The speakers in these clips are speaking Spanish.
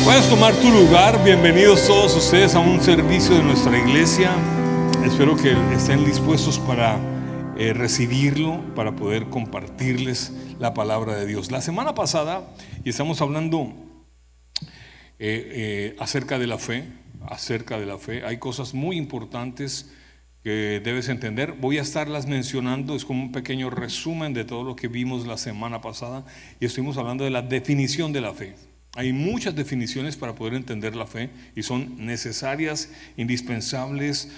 Puedes tomar tu lugar. Bienvenidos todos ustedes a un servicio de nuestra iglesia. Espero que estén dispuestos para recibirlo, para poder compartirles la palabra de Dios. La semana pasada, y estamos hablando acerca de la fe, hay cosas muy importantes que debes entender. Voy a estarlas mencionando, es como un pequeño resumen de todo lo que vimos la semana pasada, y estuvimos hablando de la definición de la fe. Hay muchas definiciones para poder entender la fe y son necesarias, indispensables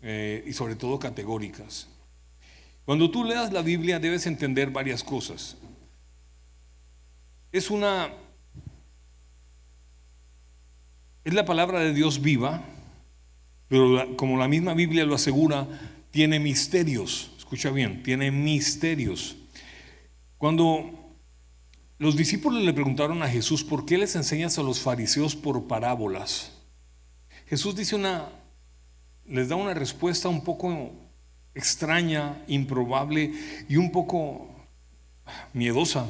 y sobre todo categóricas. Cuando tú leas la Biblia debes entender varias cosas. Es la palabra de Dios viva, pero como la misma Biblia lo asegura, tiene misterios. Escucha bien, tiene misterios. Cuando los discípulos le preguntaron a Jesús: ¿por qué les enseñas a los fariseos por parábolas? Jesús les da una respuesta un poco extraña, improbable y un poco miedosa,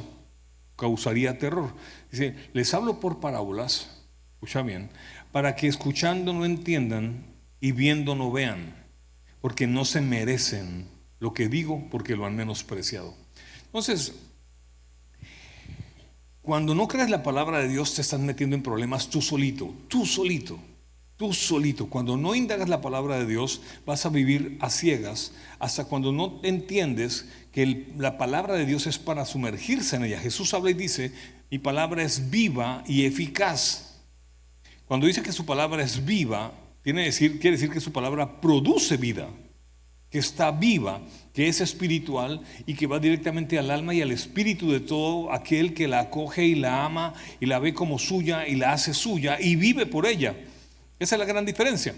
causaría terror. Dice: les hablo por parábolas, escucha bien, para que escuchando no entiendan y viendo no vean, porque no se merecen lo que digo, porque lo han menospreciado. Entonces, cuando no crees la palabra de Dios, te estás metiendo en problemas tú solito. Cuando no indagas la palabra de Dios, vas a vivir a ciegas hasta cuando no entiendes que la palabra de Dios es para sumergirse en ella. Jesús habla y dice: mi palabra es viva y eficaz. Cuando dice que su palabra es viva, quiere decir que su palabra produce vida, que está viva, que es espiritual y que va directamente al alma y al espíritu de todo aquel que la acoge y la ama y la ve como suya y la hace suya y vive por ella. Esa es la gran diferencia,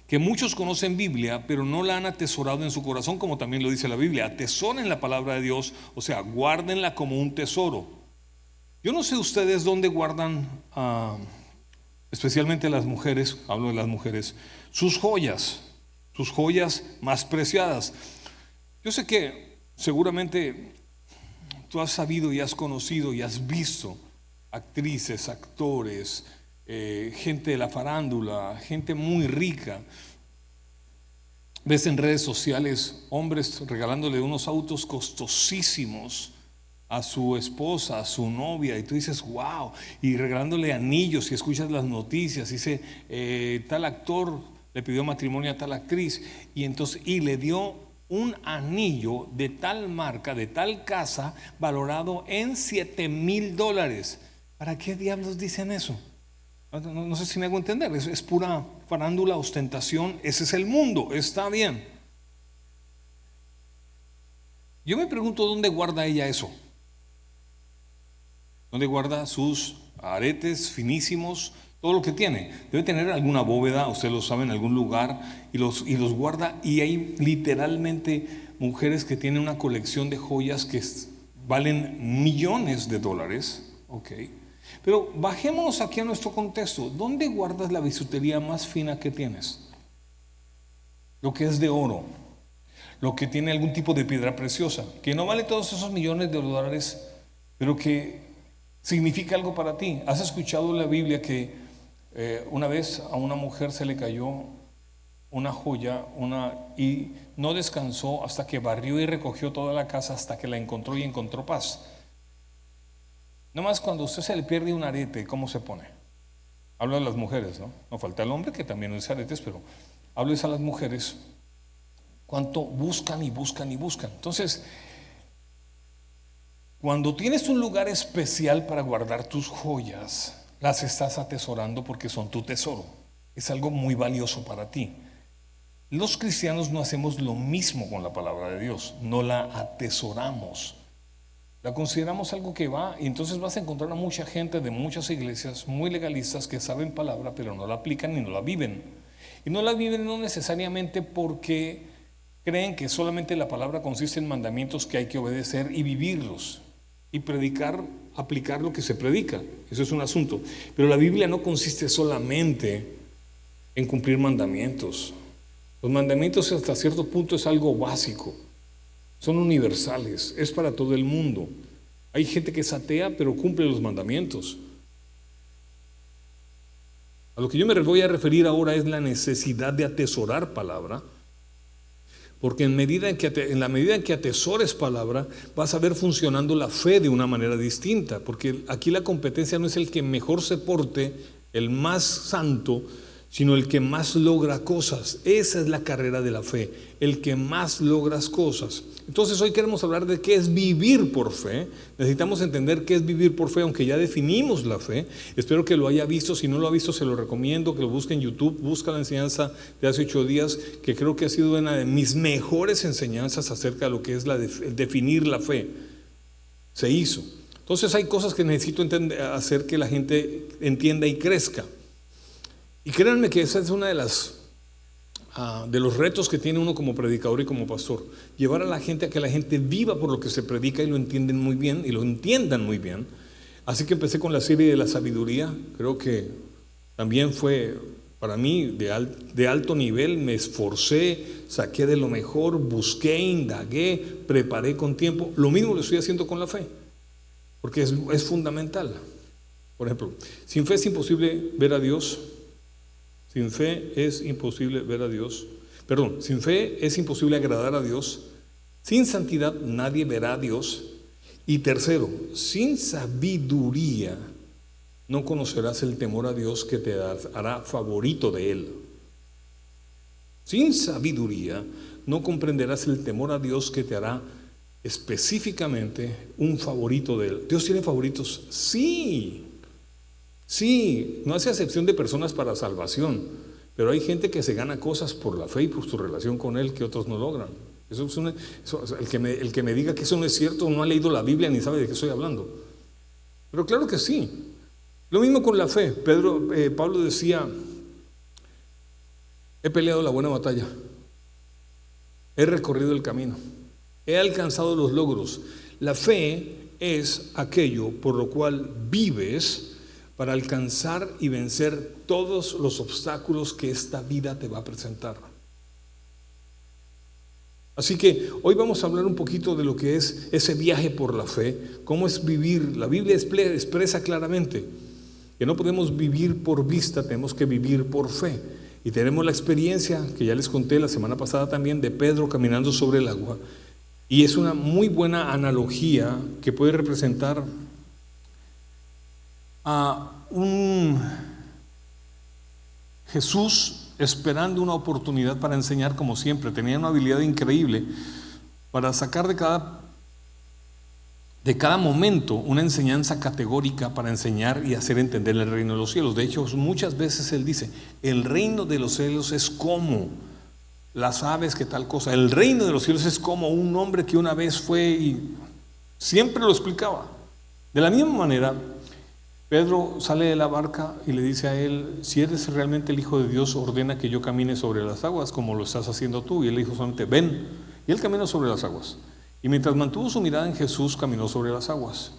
que muchos conocen Biblia pero no la han atesorado en su corazón, como también lo dice la Biblia. Atesoren la palabra de Dios, o sea, guárdenla como un tesoro. Yo no sé ustedes dónde guardan, especialmente las mujeres, hablo de las mujeres, sus joyas más preciadas. Yo sé que seguramente tú has sabido y has conocido y has visto actrices, actores, gente de la farándula, gente muy rica. Ves en redes sociales hombres regalándole unos autos costosísimos a su esposa, a su novia, y tú dices: wow, y regalándole anillos. Y escuchas las noticias, dice tal actor le pidió matrimonio a tal actriz y le dio un anillo de tal marca, de tal casa, valorado en $7,000. ¿Para qué diablos dicen eso? No sé si me hago entender. Es pura farándula, ostentación. Ese es el mundo, está bien. Yo me pregunto: ¿dónde guarda ella eso? ¿Dónde guarda sus aretes finísimos? Todo lo que tiene. Debe tener alguna bóveda, usted lo sabe, en algún lugar, y los guarda. Y hay literalmente mujeres que tienen una colección de joyas que valen millones de dólares. Okay. Pero bajémonos aquí a nuestro contexto. ¿Dónde guardas la bisutería más fina que tienes? Lo que es de oro, lo que tiene algún tipo de piedra preciosa, que no vale todos esos millones de dólares, pero que significa algo para ti. ¿Has escuchado en la Biblia que una vez a una mujer se le cayó una joya y no descansó hasta que barrió y recogió toda la casa hasta que la encontró y encontró paz? Nomás cuando a usted se le pierde un arete, ¿cómo se pone? Hablo de las mujeres, ¿no? No falta el hombre, que también usa aretes, pero hables a las mujeres. ¿Cuánto buscan y buscan y buscan? Entonces, cuando tienes un lugar especial para guardar tus joyas, las estás atesorando porque son tu tesoro. Es algo muy valioso para ti. Los cristianos no hacemos lo mismo con la palabra de Dios. No la atesoramos. La consideramos algo que va, y entonces vas a encontrar a mucha gente de muchas iglesias muy legalistas que saben palabra pero no la aplican y no la viven. Y no la viven no necesariamente porque creen que solamente la palabra consiste en mandamientos que hay que obedecer y vivirlos y predicar, aplicar lo que se predica. Eso es un asunto. Pero la Biblia no consiste solamente en cumplir mandamientos. Los mandamientos hasta cierto punto es algo básico. Son universales, es para todo el mundo. Hay gente que es atea pero cumple los mandamientos. A lo que yo me voy a referir ahora es la necesidad de atesorar palabra, porque en la medida en que atesores palabra, vas a ver funcionando la fe de una manera distinta, porque aquí la competencia no es el que mejor se porte, el más santo, sino el que más logra cosas. Esa es la carrera de la fe, el que más logras cosas. Entonces hoy queremos hablar de qué es vivir por fe. Necesitamos entender qué es vivir por fe, aunque ya definimos la fe. Espero que lo haya visto. Si no lo ha visto, se lo recomiendo que lo busque en YouTube. Busca la enseñanza de hace 8 días, que creo que ha sido una de mis mejores enseñanzas acerca de lo que es definir la fe. Se hizo. Entonces hay cosas que necesito hacer que la gente entienda y crezca. Y créanme que esa es una de los retos que tiene uno como predicador y como pastor. Llevar a la gente a que la gente viva por lo que se predica y lo entiendan muy bien. Así que empecé con la serie de la sabiduría. Creo que también fue para mí de alto nivel. Me esforcé, saqué de lo mejor, busqué, indagué, preparé con tiempo. Lo mismo lo estoy haciendo con la fe, porque es fundamental. Por ejemplo, sin fe es imposible ver a Dios. Sin fe es imposible ver a Dios. Sin fe es imposible agradar a Dios. Sin santidad nadie verá a Dios. Y tercero, sin sabiduría no conocerás el temor a Dios que te hará favorito de Él. Sin sabiduría no comprenderás el temor a Dios que te hará específicamente un favorito de Él. ¿Dios tiene favoritos? Sí. Sí, no hace excepción de personas para salvación, pero hay gente que se gana cosas por la fe y por su relación con Él que otros no logran. El que me diga que eso no es cierto no ha leído la Biblia ni sabe de qué estoy hablando. Pero claro que sí. Lo mismo con la fe. Pablo decía: he peleado la buena batalla, he recorrido el camino, he alcanzado los logros. La fe es aquello por lo cual vives para alcanzar y vencer todos los obstáculos que esta vida te va a presentar. Así que hoy vamos a hablar un poquito de lo que es ese viaje por la fe, cómo es vivir. La Biblia expresa claramente que no podemos vivir por vista, tenemos que vivir por fe. Y tenemos la experiencia que ya les conté la semana pasada también de Pedro caminando sobre el agua. Y es una muy buena analogía que puede representar a un Jesús esperando una oportunidad para enseñar, como siempre. Tenía una habilidad increíble para sacar de cada momento una enseñanza categórica para enseñar y hacer entender el reino de los cielos. De hecho, muchas veces él dice: el reino de los cielos es como las aves, que tal cosa. El reino de los cielos es como un hombre que una vez fue, y siempre lo explicaba. De la misma manera, Pedro sale de la barca y le dice a él: si eres realmente el Hijo de Dios, ordena que yo camine sobre las aguas como lo estás haciendo tú. Y él dijo solamente: ven. Y él caminó sobre las aguas. Y mientras mantuvo su mirada en Jesús, caminó sobre las aguas.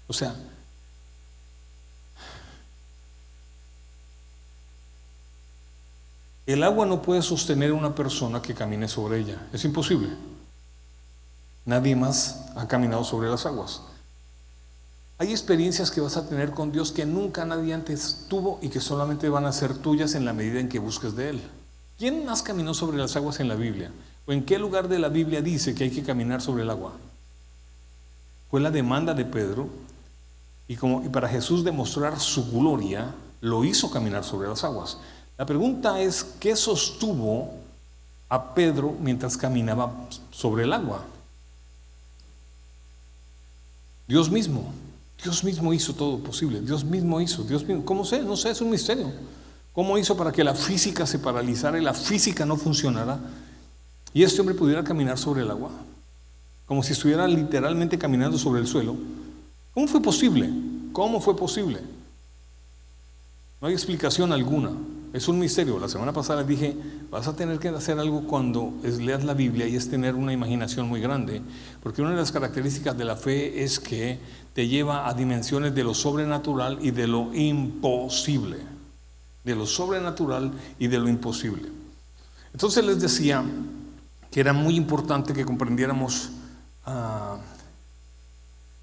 O sea, el agua no puede sostener a una persona que camine sobre ella. Es imposible. Nadie más ha caminado sobre las aguas. Hay experiencias que vas a tener con Dios que nunca nadie antes tuvo y que solamente van a ser tuyas en la medida en que busques de Él. ¿Quién más caminó sobre las aguas en la Biblia? ¿O en qué lugar de la Biblia dice que hay que caminar sobre el agua? Fue la demanda de Pedro, y para Jesús demostrar su gloria, lo hizo caminar sobre las aguas. La pregunta es: ¿qué sostuvo a Pedro mientras caminaba sobre el agua? Dios mismo. Dios mismo hizo todo posible. Dios mismo. ¿Cómo sé? No sé, es un misterio. ¿Cómo hizo para que la física se paralizara y la física no funcionara y este hombre pudiera caminar sobre el agua? Como si estuviera literalmente caminando sobre el suelo. ¿Cómo fue posible? ¿Cómo fue posible? No hay explicación alguna. Es un misterio. La semana pasada les dije: vas a tener que hacer algo cuando leas la Biblia, y es tener una imaginación muy grande, porque una de las características de la fe es que te lleva a dimensiones de lo sobrenatural y de lo imposible. De lo sobrenatural y de lo imposible. Entonces les decía que era muy importante que comprendiéramos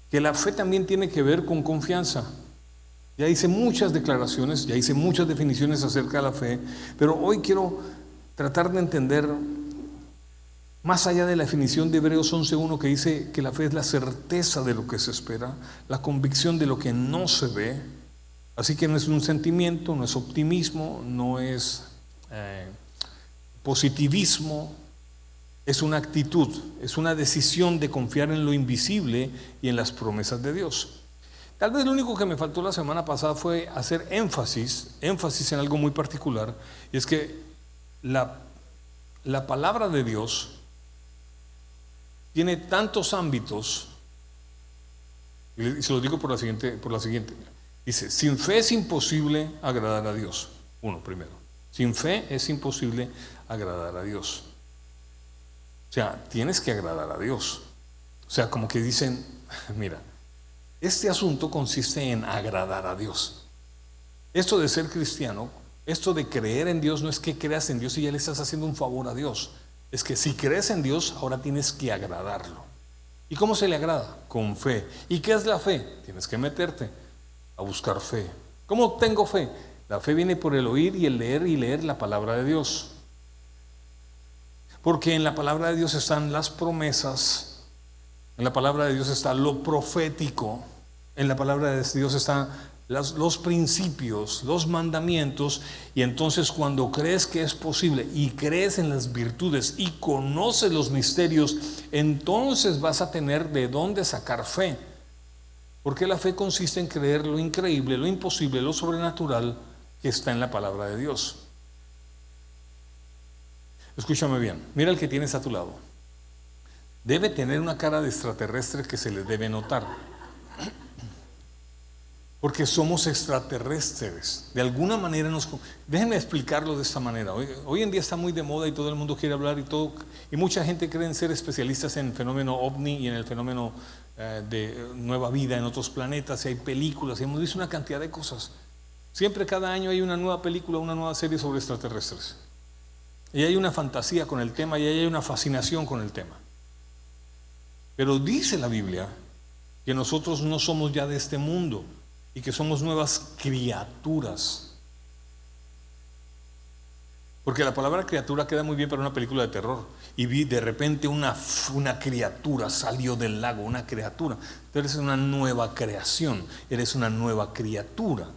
que la fe también tiene que ver con confianza. Ya hice muchas declaraciones, ya hice muchas definiciones acerca de la fe, pero hoy quiero tratar de entender más allá de la definición de Hebreos 11:1 que dice que la fe es la certeza de lo que se espera, la convicción de lo que no se ve. Así que no es un sentimiento, no es optimismo, no es positivismo, es una actitud, es una decisión de confiar en lo invisible y en las promesas de Dios. Tal vez lo único que me faltó la semana pasada fue hacer énfasis en algo muy particular, y es que la palabra de Dios tiene tantos ámbitos, y se lo digo por la siguiente. Dice, sin fe es imposible agradar a Dios. Primero. Sin fe es imposible agradar a Dios. O sea, tienes que agradar a Dios. O sea, como que dicen, mira, este asunto consiste en agradar a Dios. Esto de ser cristiano, esto de creer en Dios, no es que creas en Dios y ya le estás haciendo un favor a Dios. Es que si crees en Dios, ahora tienes que agradarlo. ¿Y cómo se le agrada? Con fe. ¿Y qué es la fe? Tienes que meterte a buscar fe. ¿Cómo tengo fe? La fe viene por el oír y el leer la palabra de Dios. Porque en la palabra de Dios están las promesas, en la palabra de Dios está lo profético, en la palabra de Dios están los principios, los mandamientos, y entonces cuando crees que es posible y crees en las virtudes y conoces los misterios, entonces vas a tener de dónde sacar fe. Porque la fe consiste en creer lo increíble, lo imposible, lo sobrenatural que está en la palabra de Dios. Escúchame bien, mira el que tienes a tu lado. Debe tener una cara de extraterrestre que se le debe notar. Porque somos extraterrestres. De alguna manera déjenme explicarlo de esta manera. Hoy en día está muy de moda y todo el mundo quiere hablar y mucha gente cree ser especialistas en el fenómeno ovni y en el fenómeno de nueva vida en otros planetas, y hay películas, y hemos visto una cantidad de cosas. Siempre cada año hay una nueva película, una nueva serie sobre extraterrestres. Y hay una fantasía con el tema y hay una fascinación con el tema. Pero dice la Biblia que nosotros no somos ya de este mundo y que somos nuevas criaturas. Porque la palabra criatura queda muy bien para una película de terror. Y vi de repente una criatura salió del lago, una criatura. Tú eres una nueva creación, eres una nueva criatura.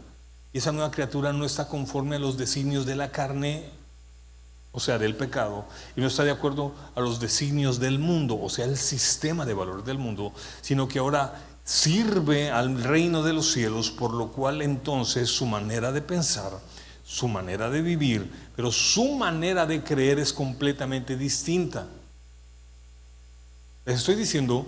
Y esa nueva criatura no está conforme a los designios de la carne, o sea, del pecado, y no está de acuerdo a los designios del mundo, o sea, el sistema de valores del mundo, sino que ahora sirve al reino de los cielos, por lo cual entonces su manera de pensar, su manera de vivir, pero su manera de creer es completamente distinta. Les estoy diciendo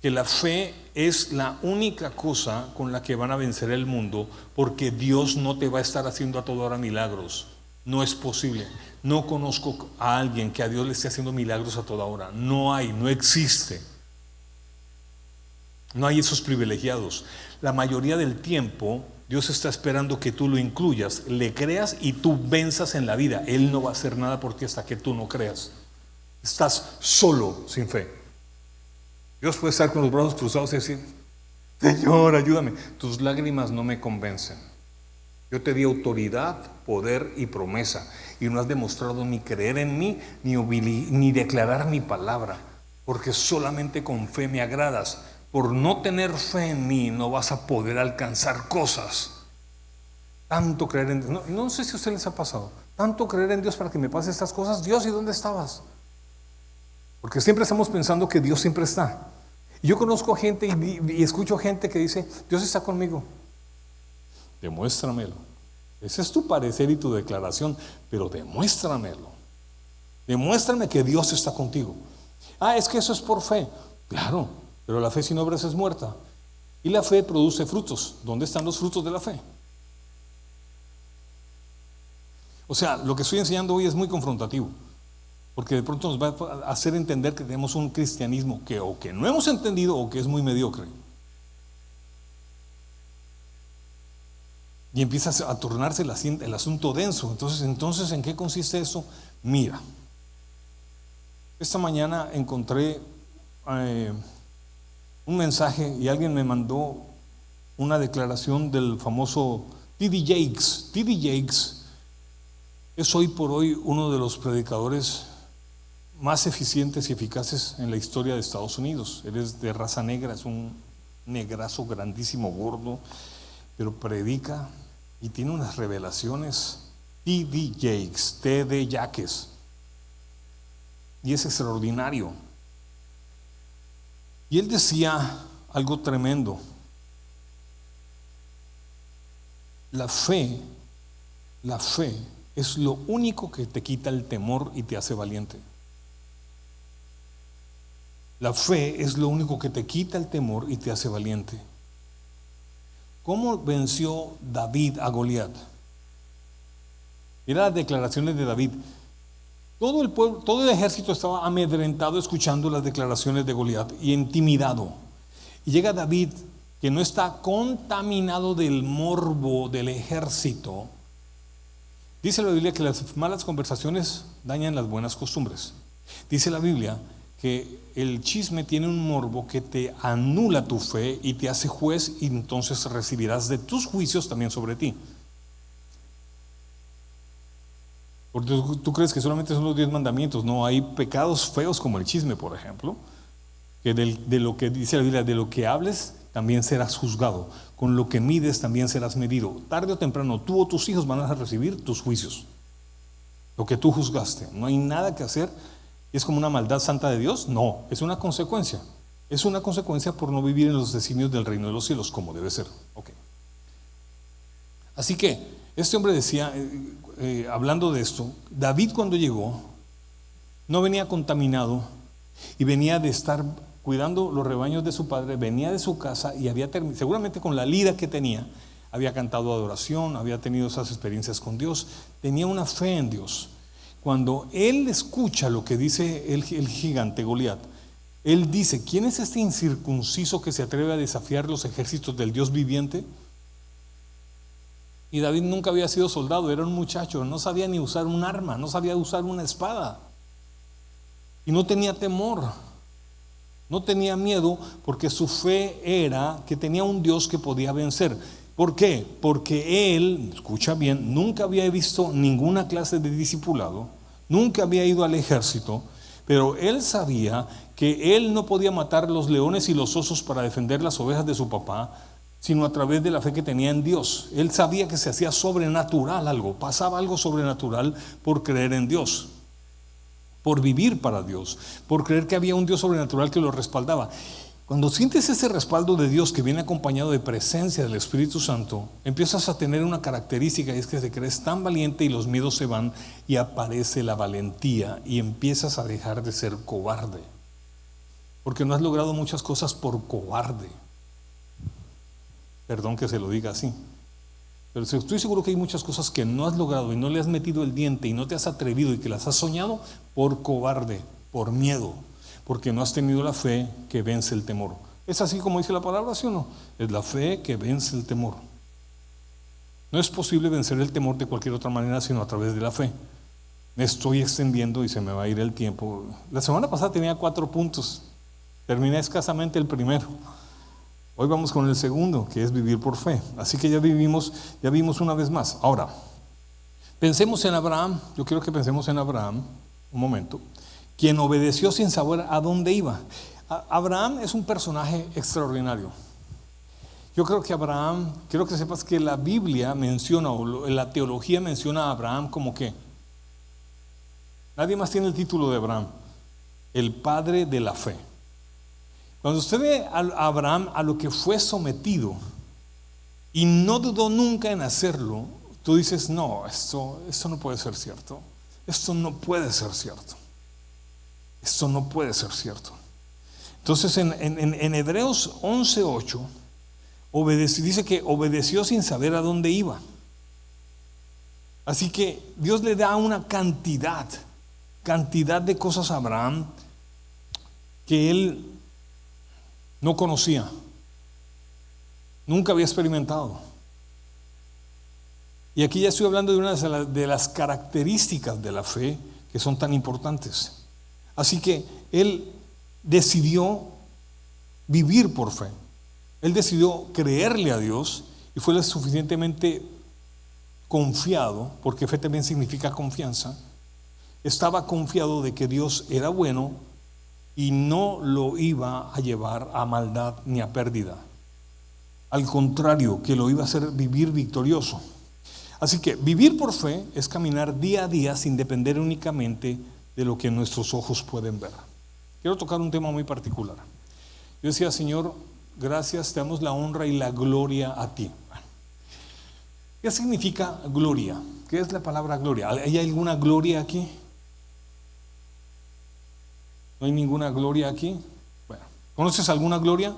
que la fe es la única cosa con la que van a vencer el mundo, porque Dios no te va a estar haciendo a toda hora milagros. No es posible. No conozco a alguien que a Dios le esté haciendo milagros a toda hora. No hay, no existe. No hay esos privilegiados. La mayoría del tiempo Dios está esperando que tú lo incluyas, le creas y tú venzas en la vida. Él no va a hacer nada por ti hasta que tú no creas. Estás solo, sin fe. Dios puede estar con los brazos cruzados y decir, Señor, ayúdame. Tus lágrimas no me convencen. Yo te di autoridad, poder y promesa, y no has demostrado ni creer en mí, ni declarar mi palabra, porque solamente con fe me agradas. Por no tener fe en mí no vas a poder alcanzar cosas. Tanto creer en Dios, no sé si a ustedes les ha pasado, tanto creer en Dios para que me pase estas cosas. Dios, ¿y dónde estabas? Porque siempre estamos pensando que Dios siempre está. Y yo conozco gente y escucho gente que dice, Dios está conmigo. Demuéstramelo. Ese es tu parecer y tu declaración, pero demuéstramelo. Demuéstrame que Dios está contigo. Es que eso es por fe. Claro, pero la fe sin obras es muerta. Y la fe produce frutos. ¿Dónde están los frutos de la fe? O sea, lo que estoy enseñando hoy es muy confrontativo, porque de pronto nos va a hacer entender que tenemos un cristianismo que o que no hemos entendido o que es muy mediocre. Y empieza a tornarse el asunto denso. Entonces, ¿en qué consiste eso? Mira, esta mañana encontré un mensaje y alguien me mandó una declaración del famoso T.D. Jakes. T.D. Jakes es hoy por hoy uno de los predicadores más eficientes y eficaces en la historia de Estados Unidos. Él es de raza negra, es un negrazo grandísimo, gordo, pero predica y tiene unas revelaciones. T.D. Jakes, T.D. Jakes, y es extraordinario. Y él decía algo tremendo: la fe es lo único que te quita el temor y te hace valiente. La fe es lo único que te quita el temor y te hace valiente. ¿Cómo venció David a Goliat? Mira las declaraciones de David. Todo el pueblo, todo el ejército estaba amedrentado escuchando las declaraciones de Goliat y intimidado. Y llega David, que no está contaminado del morbo del ejército. Dice la Biblia que las malas conversaciones dañan las buenas costumbres. Dice la Biblia que el chisme tiene un morbo que te anula tu fe y te hace juez, y entonces recibirás de tus juicios también sobre ti. Porque tú crees que solamente son los 10 mandamientos. No, hay pecados feos como el chisme, por ejemplo, que de lo que dice la Biblia, de lo que hables también serás juzgado, con lo que mides también serás medido. Tarde o temprano tú o tus hijos van a recibir tus juicios, lo que tú juzgaste. No hay nada que hacer. ¿Es como una maldad santa de Dios? No, es una consecuencia. Es una consecuencia por no vivir en los designios del reino de los cielos como debe ser. Okay. Así que este hombre decía, hablando de esto, David cuando llegó no venía contaminado y venía de estar cuidando los rebaños de su padre, venía de su casa y había seguramente con la lira que tenía, había cantado adoración, había tenido esas experiencias con Dios, tenía una fe en Dios. Cuando él escucha lo que dice el gigante Goliat, él dice: ¿quién es este incircunciso que se atreve a desafiar los ejércitos del Dios viviente? Y David nunca había sido soldado, era un muchacho, no sabía ni usar un arma, no sabía usar una espada. Y no tenía temor, no tenía miedo, porque su fe era que tenía un Dios que podía vencer. ¿Por qué? Porque él, escucha bien, nunca había visto ninguna clase de discipulado, nunca había ido al ejército, pero él sabía que él no podía matar los leones y los osos para defender las ovejas de su papá, sino a través de la fe que tenía en Dios. Él sabía que se hacía sobrenatural algo, pasaba algo sobrenatural por creer en Dios, por vivir para Dios, por creer que había un Dios sobrenatural que lo respaldaba. Cuando sientes ese respaldo de Dios que viene acompañado de presencia del Espíritu Santo, empiezas a tener una característica, y es que te crees tan valiente y los miedos se van y aparece la valentía y empiezas a dejar de ser cobarde, porque no has logrado muchas cosas por cobarde. Perdón que se lo diga así, pero estoy seguro que hay muchas cosas que no has logrado y no le has metido el diente y no te has atrevido y que las has soñado por cobarde, por miedo, porque no has tenido la fe que vence el temor. ¿Es así como dice la palabra, sí o no? Es la fe que vence el temor. No es posible vencer el temor de cualquier otra manera sino a través de la fe. Me estoy extendiendo y se me va a ir el tiempo. La semana pasada tenía 4 puntos, terminé escasamente el primero. Hoy vamos con el segundo, que es vivir por fe. Así que ya vimos una vez más. Ahora, pensemos en Abraham. Yo quiero que pensemos en Abraham un momento, quien obedeció sin saber a dónde iba. Abraham es un personaje extraordinario. Yo creo que Abraham, quiero que sepas que la Biblia menciona, o la teología menciona a Abraham como que nadie más tiene el título de Abraham, el padre de la fe. Cuando usted ve a Abraham a lo que fue sometido y no dudó nunca en hacerlo, tú dices: no, esto no puede ser cierto. Esto no puede ser cierto. Esto no puede ser cierto. Entonces en Hebreos 11:8 dice que obedeció sin saber a dónde iba. Así que Dios le da una cantidad de cosas a Abraham que él no conocía, nunca había experimentado. Y aquí ya estoy hablando de una de las características de la fe que son tan importantes. Así que él decidió vivir por fe. Él decidió creerle a Dios y fue lo suficientemente confiado, porque fe también significa confianza. Estaba confiado de que Dios era bueno y no lo iba a llevar a maldad ni a pérdida. Al contrario, que lo iba a hacer vivir victorioso. Así que vivir por fe es caminar día a día sin depender únicamente de lo que nuestros ojos pueden ver. Quiero tocar un tema muy particular. Yo decía, Señor, gracias, te damos la honra y la gloria a ti. ¿Qué significa gloria? ¿Qué es la palabra gloria? ¿Hay alguna gloria aquí? ¿No hay ninguna gloria aquí? Bueno, ¿conoces alguna gloria?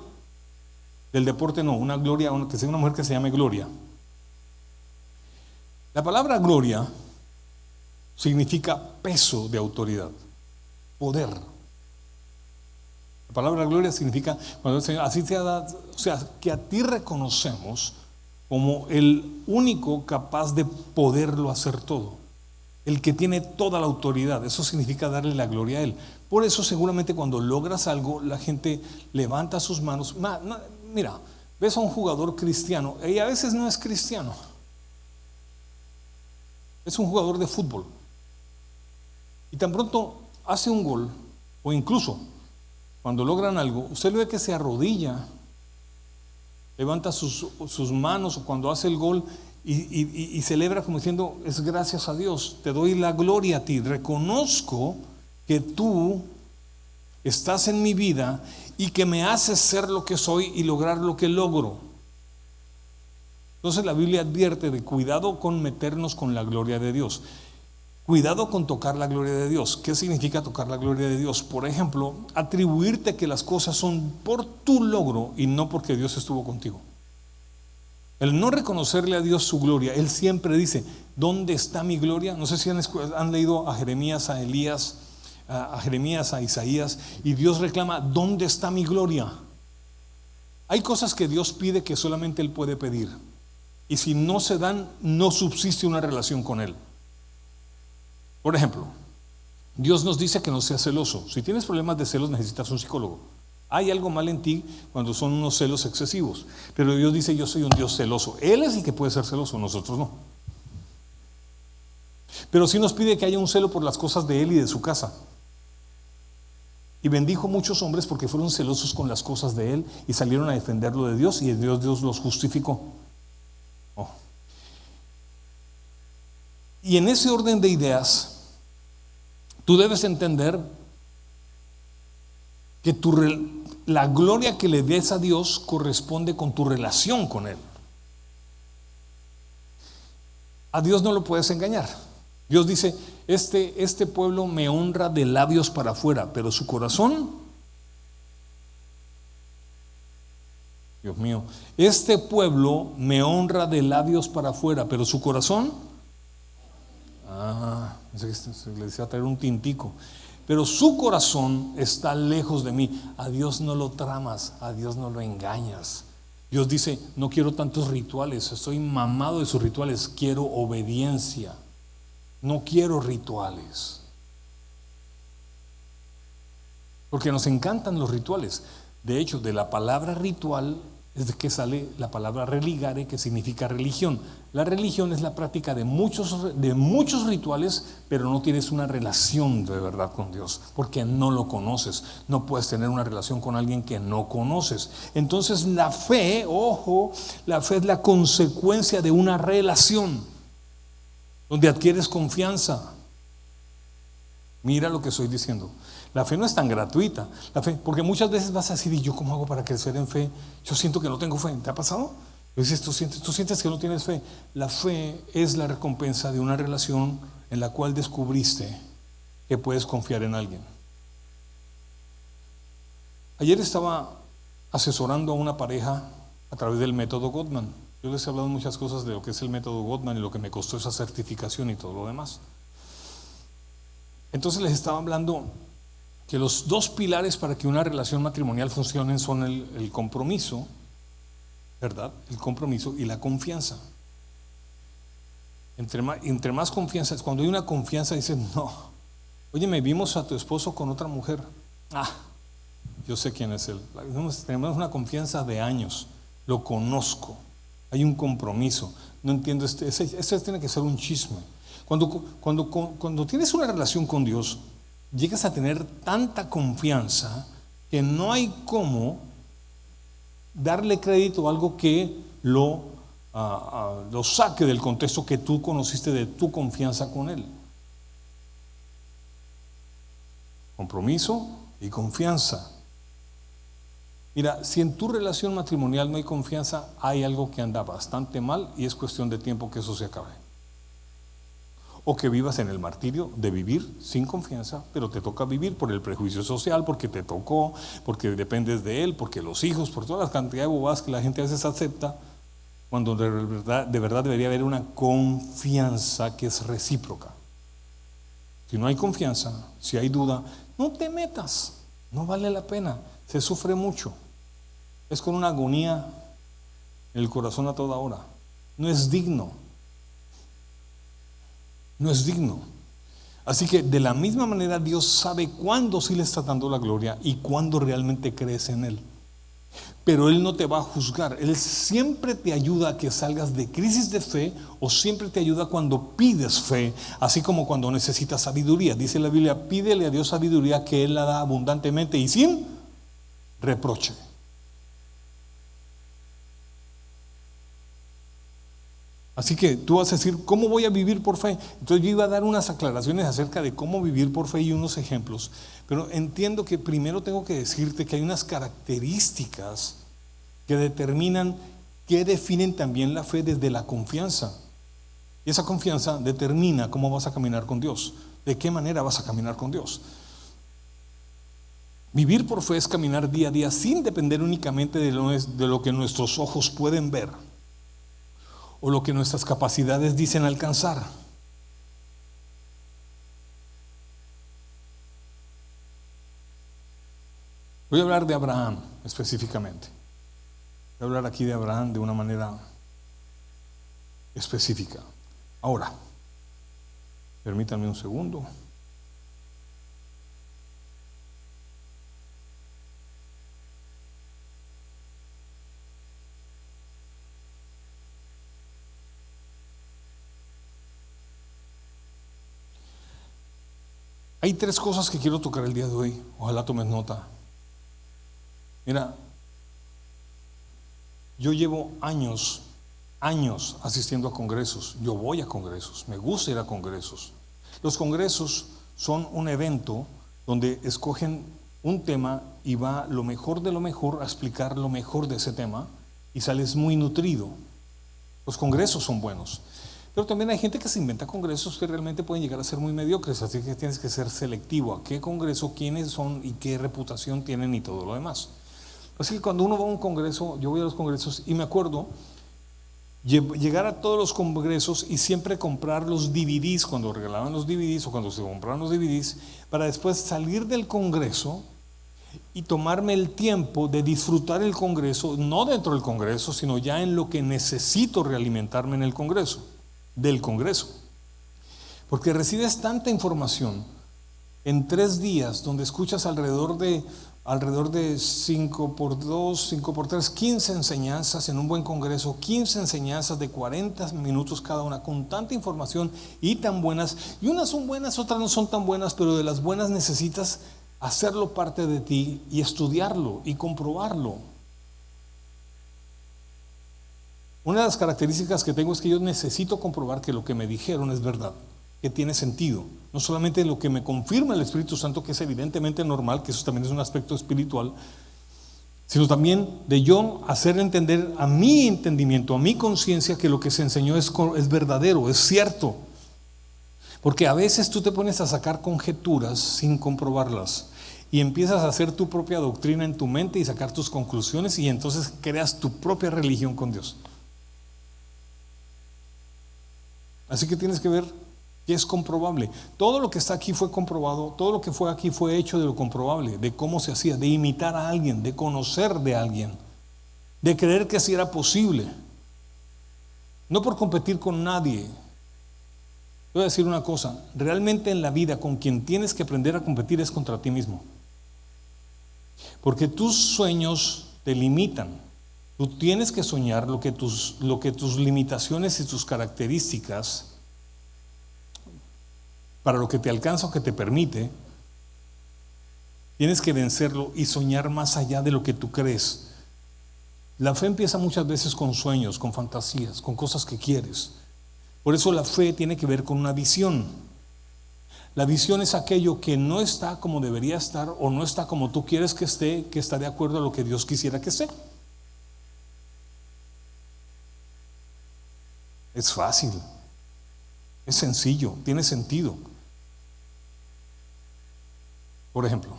Del deporte no, una gloria, que sea una mujer que se llame Gloria. La palabra gloria significa peso de autoridad, poder. La palabra gloria significa, cuando el Señor, así se ha dado, o sea, que a ti reconocemos como el único capaz de poderlo hacer todo, el que tiene toda la autoridad. Eso significa darle la gloria a Él. Por eso seguramente cuando logras algo, la gente levanta sus manos. Mira, ves a un jugador cristiano y a veces no es cristiano, es un jugador de fútbol, y tan pronto hace un gol, o incluso cuando logran algo, usted ve que se arrodilla, levanta sus manos, o cuando hace el gol y celebra como diciendo, es gracias a Dios, te doy la gloria a ti, reconozco que tú estás en mi vida y que me haces ser lo que soy y lograr lo que logro. Entonces la Biblia advierte de cuidado con meternos con la gloria de Dios. Cuidado con tocar la gloria de Dios. ¿Qué significa tocar la gloria de Dios? Por ejemplo, atribuirte que las cosas son por tu logro y no porque Dios estuvo contigo. El no reconocerle a Dios su gloria, Él siempre dice, ¿dónde está mi gloria? No sé si han leído a Jeremías, a Elías, a Jeremías, a Isaías, y Dios reclama, ¿dónde está mi gloria? Hay cosas que Dios pide que solamente Él puede pedir, y si no se dan, no subsiste una relación con Él. Por ejemplo, Dios nos dice que no seas celoso. Si tienes problemas de celos, necesitas un psicólogo. Hay algo mal en ti cuando son unos celos excesivos, pero Dios dice, yo soy un Dios celoso. Él es el que puede ser celoso, nosotros no. Pero sí nos pide que haya un celo por las cosas de Él y de su casa. Y bendijo muchos hombres porque fueron celosos con las cosas de Él y salieron a defenderlo de Dios, y Dios los justificó. Oh. Y en ese orden de ideas, tú debes entender que la gloria que le des a Dios corresponde con tu relación con Él. A Dios no lo puedes engañar. Dios dice, este pueblo me honra de labios para afuera, pero su corazón, Dios mío, este pueblo me honra de labios para afuera, pero su corazón, le decía traer un tintico, pero su corazón está lejos de mí. A Dios no lo tramas, a Dios no lo engañas. Dios dice, no quiero tantos rituales, estoy mamado de sus rituales, quiero obediencia. No quiero rituales. Porque nos encantan los rituales. De hecho, de la palabra ritual es de que sale la palabra religare, que significa religión. La religión es la práctica de muchos rituales, pero no tienes una relación de verdad con Dios, porque no lo conoces. No puedes tener una relación con alguien que no conoces. Entonces la fe, ojo, la fe es la consecuencia de una relación donde adquieres confianza. Mira lo que estoy diciendo. La fe no es tan gratuita. La fe, porque muchas veces vas a decir, ¿y yo cómo hago para crecer en fe? Yo siento que no tengo fe. ¿Te ha pasado? Dices, tú sientes que no tienes fe. La fe es la recompensa de una relación en la cual descubriste que puedes confiar en alguien. Ayer estaba asesorando a una pareja a través del método Gottman. Yo les he hablado muchas cosas de lo que es el método Gottman y lo que me costó esa certificación y todo lo demás. Entonces les estaba hablando que los dos pilares para que una relación matrimonial funcione son el compromiso, ¿verdad? El compromiso y la confianza. Entre más confianza, cuando hay una confianza dicen, no, oye, me vimos a tu esposo con otra mujer. yo sé quién es él. Tenemos una confianza de años, lo conozco, hay un compromiso. No entiendo, ese tiene que ser un chisme. Cuando tienes una relación con Dios, llegas a tener tanta confianza que no hay cómo darle crédito a algo que lo saque del contexto que tú conociste de tu confianza con Él. Compromiso y confianza. Mira, si en tu relación matrimonial no hay confianza, hay algo que anda bastante mal y es cuestión de tiempo que eso se acabe. O que vivas en el martirio de vivir sin confianza, pero te toca vivir por el prejuicio social, porque te tocó, porque dependes de él, porque los hijos, por toda la cantidad de bobadas que la gente a veces acepta, cuando de verdad debería haber una confianza que es recíproca. Si no hay confianza, si hay duda, no te metas, no vale la pena, se sufre mucho. Es con una agonía en el corazón a toda hora. No es digno. No es digno. Así que de la misma manera Dios sabe cuándo sí le está dando la gloria y cuándo realmente crees en Él. Pero Él no te va a juzgar. Él siempre te ayuda a que salgas de crisis de fe, o siempre te ayuda cuando pides fe, así como cuando necesitas sabiduría. Dice la Biblia, pídele a Dios sabiduría, que Él la da abundantemente y sin reproche. Así que tú vas a decir, ¿cómo voy a vivir por fe? Entonces yo iba a dar unas aclaraciones acerca de cómo vivir por fe y unos ejemplos. Pero entiendo que primero tengo que decirte que hay unas características que determinan, que definen también la fe desde la confianza. Y esa confianza determina cómo vas a caminar con Dios, de qué manera vas a caminar con Dios. Vivir por fe es caminar día a día sin depender únicamente de lo que nuestros ojos pueden ver o lo que nuestras capacidades dicen alcanzar. Voy a hablar de Abraham específicamente. Voy a hablar aquí de Abraham de una manera específica. Ahora, permítanme un segundo. Hay tres cosas que quiero tocar el día de hoy. Ojalá tomes nota. Mira, yo llevo años asistiendo a congresos. Yo voy a congresos, me gusta ir a congresos. Los congresos son un evento donde escogen un tema y va lo mejor de lo mejor a explicar lo mejor de ese tema y sales muy nutrido. Los congresos son buenos. Pero también hay gente que se inventa congresos que realmente pueden llegar a ser muy mediocres, así que tienes que ser selectivo a qué congreso, quiénes son y qué reputación tienen y todo lo demás. Así que cuando uno va a un congreso, yo voy a los congresos y me acuerdo llegar a todos los congresos y siempre comprar los DVDs, cuando regalaban los DVDs o cuando se compraban los DVDs, para después salir del congreso y tomarme el tiempo de disfrutar el congreso, no dentro del congreso, sino ya en lo que necesito realimentarme en el congreso. Del congreso, porque recibes tanta información en 3 días, donde escuchas alrededor de 5 por 2, 5 por 3, 15 enseñanzas en un buen congreso, 15 enseñanzas de 40 minutos cada una, con tanta información y tan buenas, y unas son buenas, otras no son tan buenas, pero de las buenas necesitas hacerlo parte de ti y estudiarlo y comprobarlo. Una de las características que tengo es que yo necesito comprobar que lo que me dijeron es verdad, que tiene sentido. No solamente lo que me confirma el Espíritu Santo, que es evidentemente normal, que eso también es un aspecto espiritual, sino también de yo hacer entender a mi entendimiento, a mi conciencia, que lo que se enseñó es verdadero, es cierto. Porque a veces tú te pones a sacar conjeturas sin comprobarlas y empiezas a hacer tu propia doctrina en tu mente y sacar tus conclusiones, y entonces creas tu propia religión con Dios. Así que tienes que ver que es comprobable. Todo lo que está aquí fue comprobado, todo lo que fue aquí fue hecho de lo comprobable, de cómo se hacía, de imitar a alguien, de conocer de alguien, de creer que así era posible. No por competir con nadie. Voy a decir una cosa, realmente en la vida con quien tienes que aprender a competir es contra ti mismo. porque tus sueños te limitan. Tú tienes que soñar lo que tus limitaciones y tus características, para lo que te alcanza o que te permite, tienes que vencerlo y soñar más allá de lo que tú crees. La fe empieza muchas veces con sueños, con fantasías, con cosas que quieres. Por eso la fe tiene que ver con una visión. La visión es aquello que no está como debería estar o no está como tú quieres que esté, que está de acuerdo a lo que Dios quisiera que esté. Es fácil, es sencillo, tiene sentido. Por ejemplo,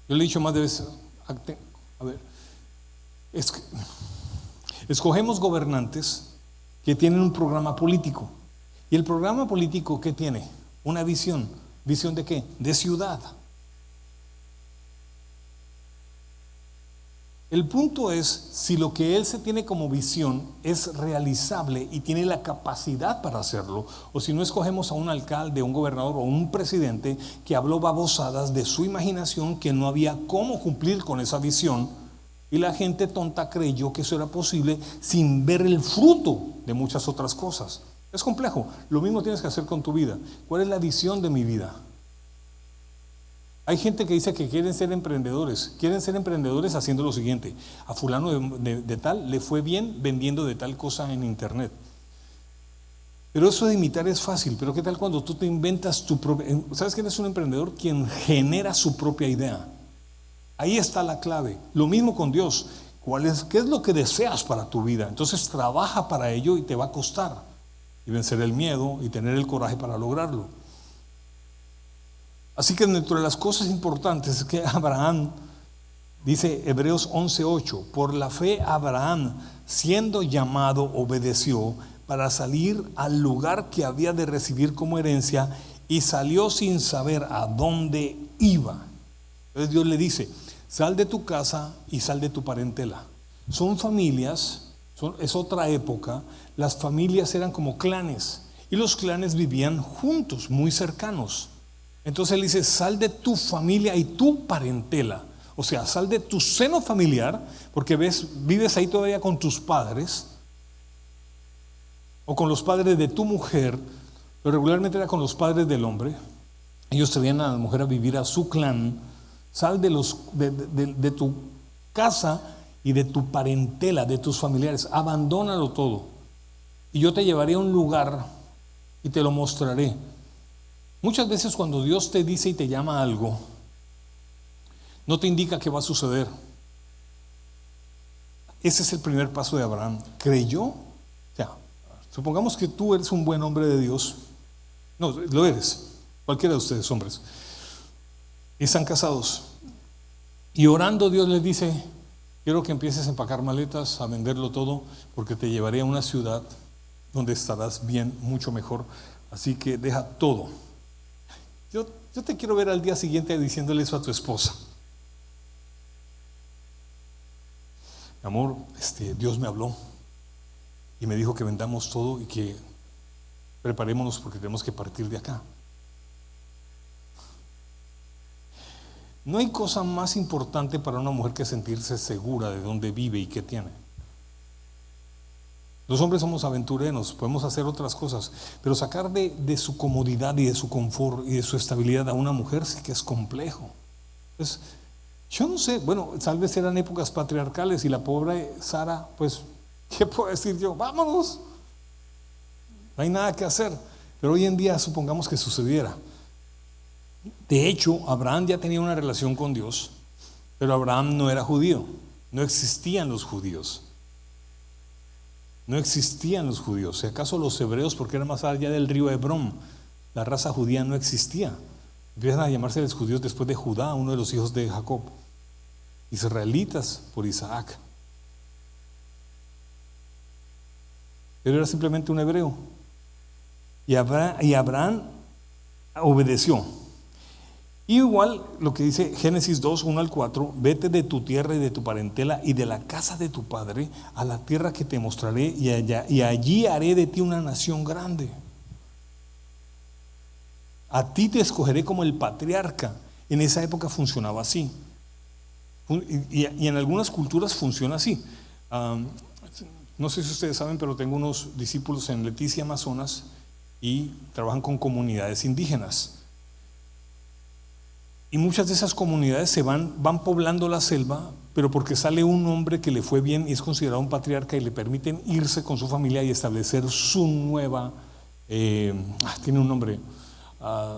yo le he dicho más de veces, a ver, escogemos gobernantes que tienen un programa político. ¿Y el programa político qué tiene? Una visión. ¿Visión de qué? De ciudad. El punto es si lo que él se tiene como visión es realizable y tiene la capacidad para hacerlo, o si no escogemos a un alcalde, un gobernador o un presidente que habló babosadas de su imaginación, que no había cómo cumplir con esa visión, y la gente tonta creyó que eso era posible sin ver el fruto de muchas otras cosas. Es complejo. Lo mismo tienes que hacer con tu vida. ¿Cuál es la visión de mi vida? Hay gente que dice que quieren ser emprendedores. Quieren ser emprendedores haciendo lo siguiente: a fulano de tal le fue bien vendiendo de tal cosa en internet. Pero eso de imitar es fácil. Pero ¿qué tal cuando tú te inventas tu propia? ¿Sabes quién es un emprendedor? Quien genera su propia idea. Ahí está la clave. Lo mismo con Dios. ¿Qué es lo que deseas para tu vida? Entonces trabaja para ello y te va a costar. Y vencer el miedo y tener el coraje para lograrlo. Así que dentro de las cosas importantes es que Abraham, dice Hebreos 11:8, por la fe Abraham, siendo llamado, obedeció para salir al lugar que había de recibir como herencia, y salió sin saber a dónde iba. Entonces Dios le dice: sal de tu casa y sal de tu parentela. Son familias, es otra época. Las familias eran como clanes, y los clanes vivían juntos, muy cercanos. Entonces él dice: sal de tu familia y tu parentela. O sea, sal de tu seno familiar, porque vives ahí todavía con tus padres o con los padres de tu mujer, pero regularmente era con los padres del hombre. Ellos traían a la mujer a vivir a su clan. Sal de tu casa y de tu parentela, de tus familiares. Abandónalo todo, y yo te llevaré a un lugar y te lo mostraré. Muchas veces cuando Dios te dice y te llama a algo, no te indica que va a suceder. Ese es el primer paso de Abraham. Creyó. O sea, supongamos que tú eres un buen hombre de Dios. No, lo eres. Cualquiera de ustedes, hombres. Y están casados. Y orando, Dios les dice: quiero que empieces a empacar maletas, a venderlo todo, porque te llevaré a una ciudad donde estarás bien, mucho mejor. Así que deja todo. Yo te quiero ver al día siguiente diciéndole eso a tu esposa: mi amor, Dios me habló y me dijo que vendamos todo y que preparémonos porque tenemos que partir de acá. No hay cosa más importante para una mujer que sentirse segura de dónde vive y qué tiene. Los hombres somos aventureros, podemos hacer otras cosas, pero sacar de su comodidad y de su confort y de su estabilidad a una mujer sí que es complejo. Entonces, yo no sé, bueno, tal vez eran épocas patriarcales y la pobre Sara, pues, ¿qué puedo decir yo? Vámonos, no hay nada que hacer. Pero hoy en día supongamos que sucediera. De hecho, Abraham ya tenía una relación con Dios, pero Abraham no era judío, no existían los judíos. No existían los judíos. Si acaso los hebreos, porque era más allá del río Hebrón, la raza judía no existía. Empiezan a llamarse los judíos después de Judá, uno de los hijos de Jacob. Israelitas por Isaac. Pero era simplemente un hebreo. Y Abraham obedeció. Igual lo que dice Génesis 2, 1 al 4: vete de tu tierra y de tu parentela y de la casa de tu padre a la tierra que te mostraré, y allí haré de ti una nación grande. A ti te escogeré como el patriarca. En esa época funcionaba así. Y en algunas culturas funciona así. No sé si ustedes saben, pero tengo unos discípulos en Leticia, Amazonas, y trabajan con comunidades indígenas. Y muchas de esas comunidades van poblando la selva, pero porque sale un hombre que le fue bien y es considerado un patriarca y le permiten irse con su familia y establecer su nueva, tiene un nombre,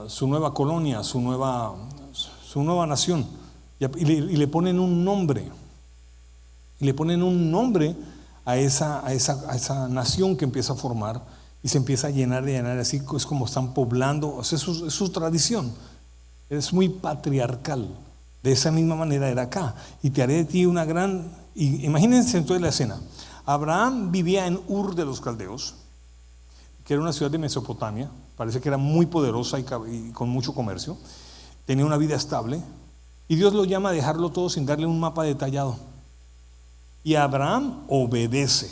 su nueva colonia, su nueva nación. Y le ponen un nombre. Y le ponen un nombre a esa nación que empieza a formar y se empieza a llenar, así es como están poblando. O sea, es su tradición. Es muy patriarcal. De esa misma manera era acá. Y te haré de ti una gran... Imagínense entonces la escena. Abraham vivía en Ur de los Caldeos, que era una ciudad de Mesopotamia. Parece que era muy poderosa y con mucho comercio. Tenía una vida estable. Y Dios lo llama a dejarlo todo sin darle un mapa detallado. Y Abraham obedece.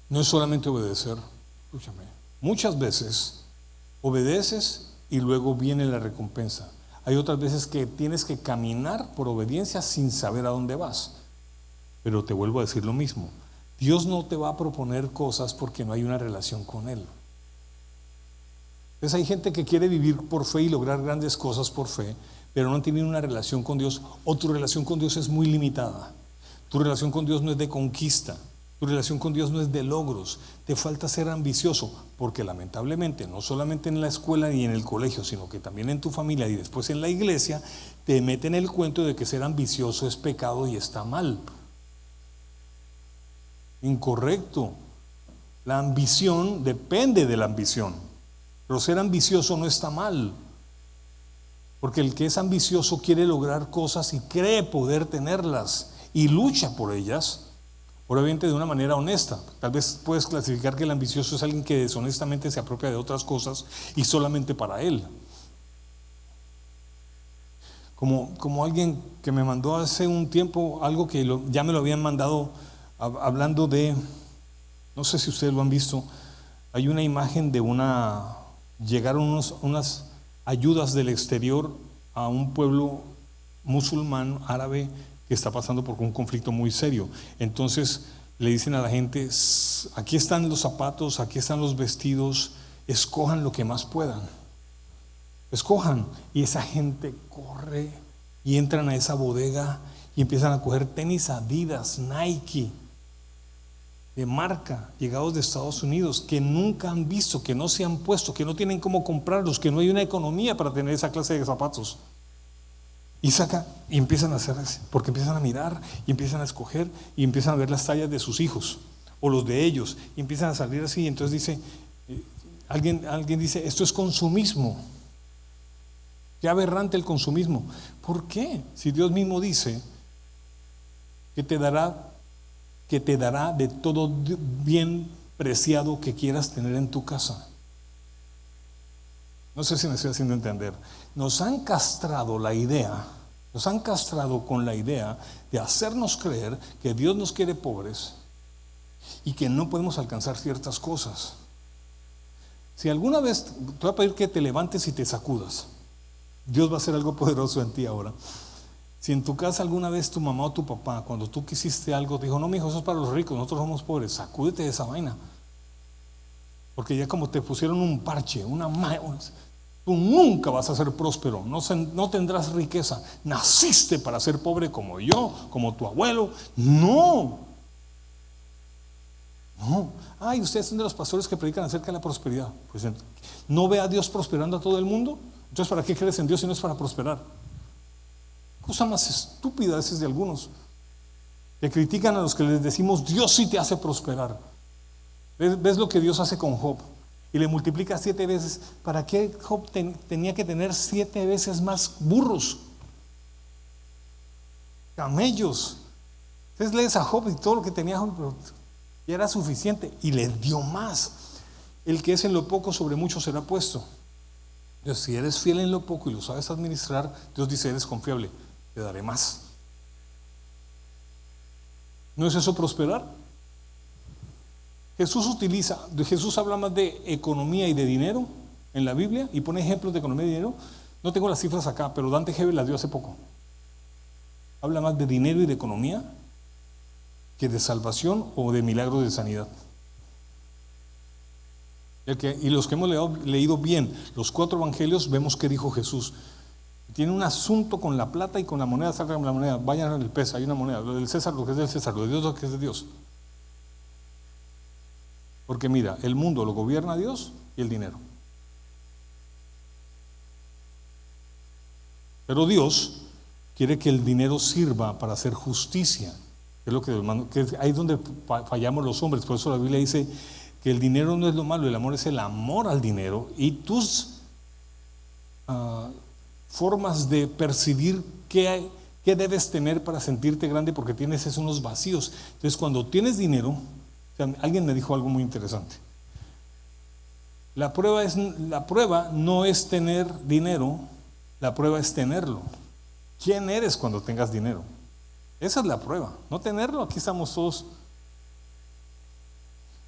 No es solamente obedecer. Escúchame. Muchas veces obedeces y luego viene la recompensa. Hay otras veces que tienes que caminar por obediencia sin saber a dónde vas. Pero te vuelvo a decir lo mismo. Dios no te va a proponer cosas porque no hay una relación con Él. Entonces hay gente que quiere vivir por fe y lograr grandes cosas por fe, pero no tiene una relación con Dios, o tu relación con Dios es muy limitada. Tu relación con Dios no es de conquista. Tu relación con Dios no es de logros. Te falta ser ambicioso, porque lamentablemente no solamente en la escuela y en el colegio, sino que también en tu familia y después en la iglesia te meten el cuento de que ser ambicioso es pecado y está mal. Incorrecto. La ambición depende de la ambición, pero ser ambicioso no está mal, porque el que es ambicioso quiere lograr cosas y cree poder tenerlas y lucha por ellas. Obviamente de una manera honesta. Tal vez puedes clasificar que el ambicioso es alguien que deshonestamente se apropia de otras cosas y solamente para él. Como alguien que me mandó hace un tiempo algo que ya me lo habían mandado, hablando de, no sé si ustedes lo han visto, hay una imagen de llegaron unas ayudas del exterior a un pueblo musulmán árabe que está pasando por un conflicto muy serio. Entonces le dicen a la gente: aquí están los zapatos, aquí están los vestidos, escojan lo que más puedan, escojan. Y esa gente corre y entran a esa bodega y empiezan a coger tenis Adidas, Nike, de marca, llegados de Estados Unidos, que nunca han visto, que no se han puesto, que no tienen cómo comprarlos, que no hay una economía para tener esa clase de zapatos. Y saca y empiezan a hacer así, porque empiezan a mirar y empiezan a escoger y empiezan a ver las tallas de sus hijos o los de ellos y empiezan a salir así. Y entonces dice, alguien dice: esto es consumismo. Qué aberrante el consumismo. ¿Por qué? Si Dios mismo dice que te dará de todo bien preciado que quieras tener en tu casa. No sé si me estoy haciendo entender. Nos han castrado con la idea de hacernos creer que Dios nos quiere pobres y que no podemos alcanzar ciertas cosas. Si alguna vez, te voy a pedir que te levantes y te sacudas. Dios va a hacer algo poderoso en ti ahora. Si en tu casa alguna vez tu mamá o tu papá, cuando tú quisiste algo, te dijo: no, mijo, eso es para los ricos, nosotros somos pobres, sacúdete de esa vaina. Porque ya como te pusieron un parche, tú nunca vas a ser próspero, no tendrás riqueza. Naciste para ser pobre como yo, como tu abuelo. No. Ay, ustedes son de los pastores que predican acerca de la prosperidad. Pues ¿no ve a Dios prosperando a todo el mundo? Entonces, ¿para qué crees en Dios si no es para prosperar? Cosa más estúpida esa es de algunos, que critican a los que les decimos: Dios sí te hace prosperar. ¿Ves lo que Dios hace con Job? Y le multiplica 7 veces. ¿Para qué Job tenía que tener 7 veces más burros, camellos? Entonces lees a Job y todo lo que tenía Job ya era suficiente y le dio más. El que es en lo poco, sobre mucho será puesto. Entonces, si eres fiel en lo poco y lo sabes administrar, Dios dice: eres confiable, te daré más. ¿No es eso prosperar? Jesús habla más de economía y de dinero en la Biblia y pone ejemplos de economía y dinero, No tengo las cifras acá, pero Dante Gebel las dio hace poco. Habla más de dinero y de economía que de salvación o de milagros de sanidad. Y los que hemos leído bien los 4 evangelios, vemos que dijo Jesús. Tiene un asunto con la plata y con la moneda, salgan la moneda, vayan al peso, hay una moneda, lo del César, lo que es del César, lo de Dios, lo que es de Dios. Porque mira, el mundo lo gobierna Dios y el dinero. Pero Dios quiere que el dinero sirva para hacer justicia. Es lo que ahí es donde fallamos los hombres. Por eso la Biblia dice que el dinero no es lo malo, el amor es el amor al dinero. Y tus formas de percibir qué debes tener para sentirte grande, porque tienes esos unos vacíos. Entonces, cuando tienes dinero, o sea, alguien me dijo algo muy interesante. La prueba no es tener dinero, la prueba es tenerlo. ¿Quién eres cuando tengas dinero? Esa es la prueba. No tenerlo, aquí estamos todos.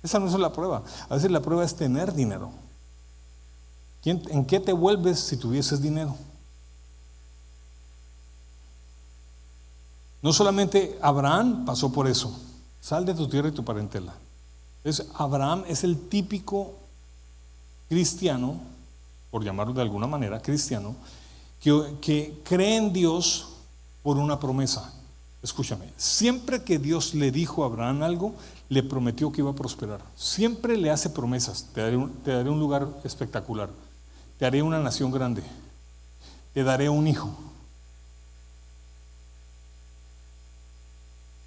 Esa no es la prueba. A veces la prueba es tener dinero. ¿En qué te vuelves si tuvieses dinero? No solamente Abraham pasó por eso. Sal de tu tierra y tu parentela. Entonces, Abraham es el típico cristiano, por llamarlo de alguna manera, cristiano, que cree en Dios por una promesa. Escúchame, siempre que Dios le dijo a Abraham algo, le prometió que iba a prosperar. Siempre le hace promesas. Te daré un lugar espectacular. Te haré una nación grande. Te daré un hijo.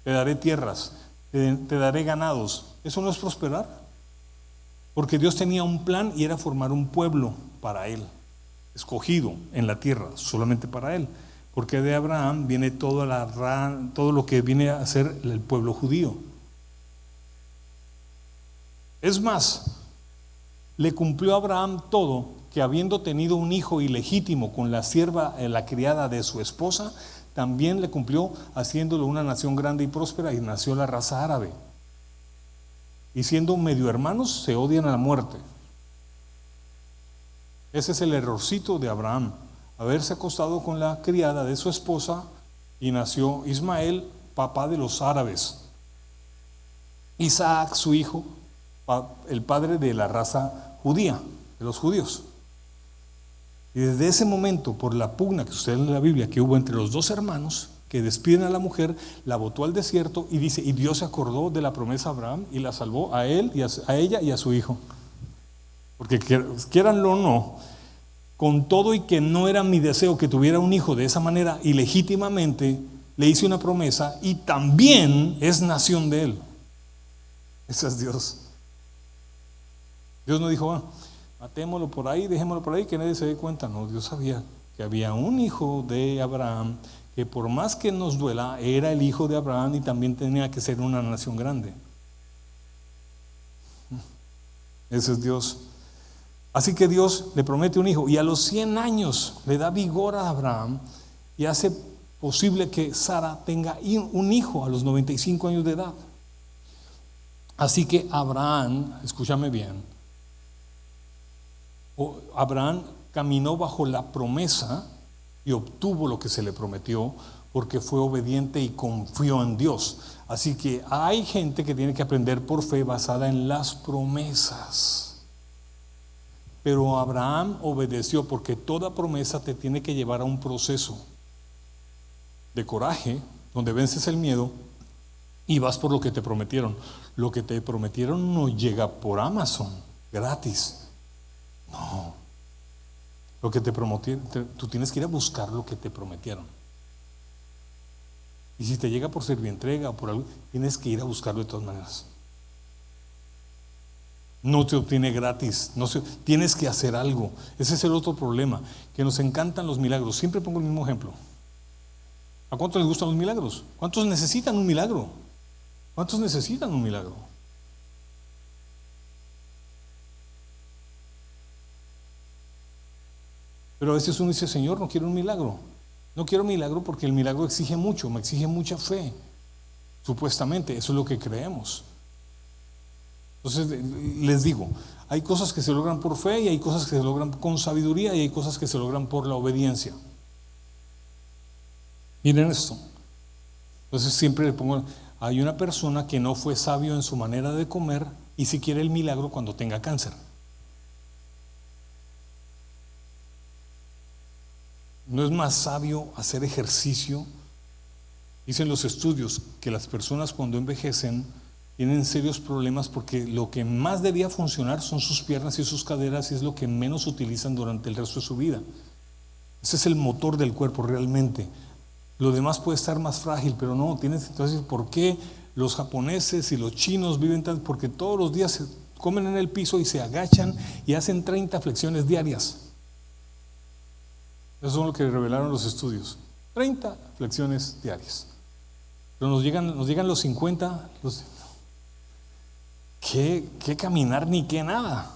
Te daré tierras. Te daré ganados. ¿Eso no es prosperar? Porque Dios tenía un plan y era formar un pueblo para él, escogido en la tierra, solamente para él. Porque de Abraham viene todo lo que viene a ser el pueblo judío. Es más, le cumplió a Abraham todo, que habiendo tenido un hijo ilegítimo con la sierva, la criada de su esposa, también le cumplió haciéndolo una nación grande y próspera, y nació la raza árabe. Y siendo medio hermanos, se odian a la muerte. Ese es el errorcito de Abraham, haberse acostado con la criada de su esposa, y nació Ismael, papá de los árabes. Isaac, su hijo, el padre de la raza judía, de los judíos. Y desde ese momento, por la pugna que sucede en la Biblia, que hubo entre los 2 hermanos, que despiden a la mujer, la botó al desierto, y dice, y Dios se acordó de la promesa a Abraham y la salvó a él, y a ella y a su hijo. Porque quieranlo o no, con todo y que no era mi deseo que tuviera un hijo de esa manera ilegítimamente, le hice una promesa y también es nación de él. Ese es Dios. Dios no dijo, matémoslo por ahí, dejémoslo por ahí, que nadie se dé cuenta. No, Dios sabía que había un hijo de Abraham, que por más que nos duela, era el hijo de Abraham y también tenía que ser una nación grande. Ese es Dios. Así que Dios le promete un hijo, y a los 100 años le da vigor a Abraham y hace posible que Sara tenga un hijo a los 95 años de edad. Así que Abraham, escúchame bien, Abraham caminó bajo la promesa y obtuvo lo que se le prometió, porque fue obediente y confió en Dios. Así que hay gente que tiene que aprender por fe basada en las promesas. Pero Abraham obedeció, porque toda promesa te tiene que llevar a un proceso de coraje, donde vences el miedo y vas por lo que te prometieron. Lo que te prometieron no llega por Amazon, gratis. No. Lo que te prometieron, tú tienes que ir a buscar lo que te prometieron. Y si te llega por servientrega o por algo, tienes que ir a buscarlo de todas maneras. No te obtiene gratis, tienes que hacer algo. Ese es el otro problema, que nos encantan los milagros. Siempre pongo el mismo ejemplo. ¿A cuántos les gustan los milagros? ¿Cuántos necesitan un milagro? ¿Cuántos necesitan un milagro? Pero a veces uno dice, Señor, no quiero un milagro. No quiero un milagro porque el milagro exige mucho, me exige mucha fe. Supuestamente, eso es lo que creemos. Entonces, les digo, Hay cosas que se logran por fe y hay cosas que se logran con sabiduría y hay cosas que se logran por la obediencia. Miren esto. Entonces siempre le pongo, hay una persona que no fue sabio en su manera de comer y si quiere el milagro cuando tenga cáncer. ¿No es más sabio hacer ejercicio? Dicen los estudios que las personas cuando envejecen tienen serios problemas porque lo que más debía funcionar son sus piernas y sus caderas y es lo que menos utilizan durante el resto de su vida. Ese es el motor del cuerpo realmente. Lo demás puede estar más frágil, pero no, entonces, ¿por qué los japoneses y los chinos viven tan? Porque todos los días se comen en el piso y se agachan y hacen 30 flexiones diarias. Eso es lo que revelaron los estudios. 30 flexiones diarias. Pero nos llegan los 50, ¿qué caminar ni qué nada?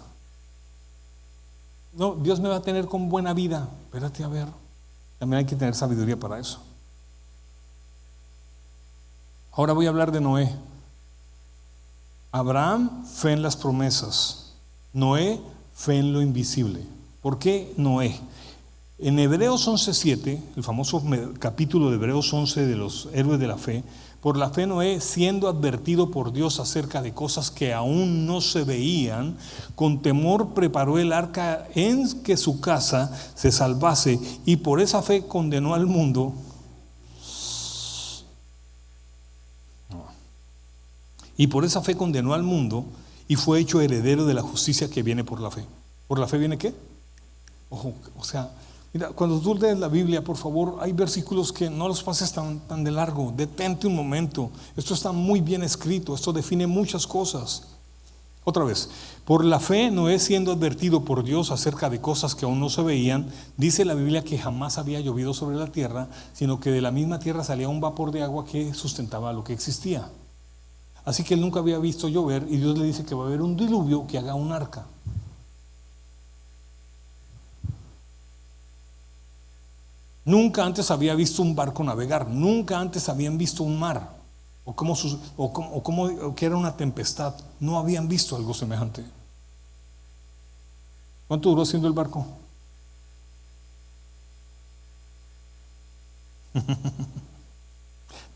No, Dios me va a tener con buena vida. Espérate a ver. También hay que tener sabiduría para eso. Ahora voy a hablar de Noé. Abraham, fe en las promesas. Noé, fe en lo invisible. ¿Por qué Noé? En Hebreos 11:7, el famoso capítulo de Hebreos 11 de los héroes de la fe, por la fe Noé, siendo advertido por Dios acerca de cosas que aún no se veían, con temor preparó el arca en que su casa se salvase y por esa fe condenó al mundo. Y por esa fe condenó al mundo y fue hecho heredero de la justicia que viene por la fe. ¿Por la fe viene qué? Ojo, o sea, mira, cuando tú lees la Biblia, por favor, hay versículos que no los pases tan de largo. Detente un momento. Esto está muy bien escrito. Esto define muchas cosas. Otra vez, por la fe Noé, siendo advertido por Dios acerca de cosas que aún no se veían, dice la Biblia que jamás había llovido sobre la tierra, sino que de la misma tierra salía un vapor de agua que sustentaba lo que existía. Así que él nunca había visto llover y Dios le dice que va a haber un diluvio que haga un arca. Nunca antes había visto un barco navegar, nunca antes habían visto un mar o que era una tempestad, no habían visto algo semejante. ¿Cuánto duró haciendo el barco?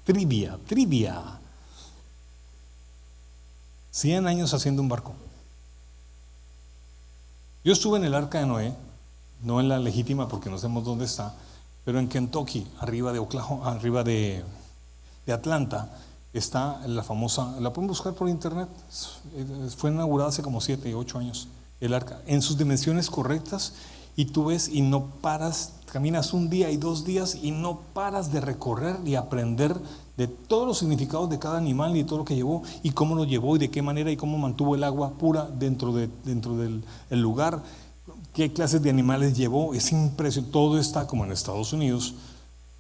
Trivia. 100 años haciendo un barco. Yo estuve en el arca de Noé, no en la legítima porque no sabemos dónde está, pero en Kentucky, arriba de Oklahoma, arriba de Atlanta, está la famosa, la pueden buscar por internet, fue inaugurada hace como 7 u 8 años, el arca, en sus dimensiones correctas, y tú ves y no paras, caminas un día y 2 días y no paras de recorrer y aprender de todos los significados de cada animal y de todo lo que llevó y cómo lo llevó y de qué manera y cómo mantuvo el agua pura dentro del lugar, qué clases de animales llevó. Es impresionante, todo está como en Estados Unidos,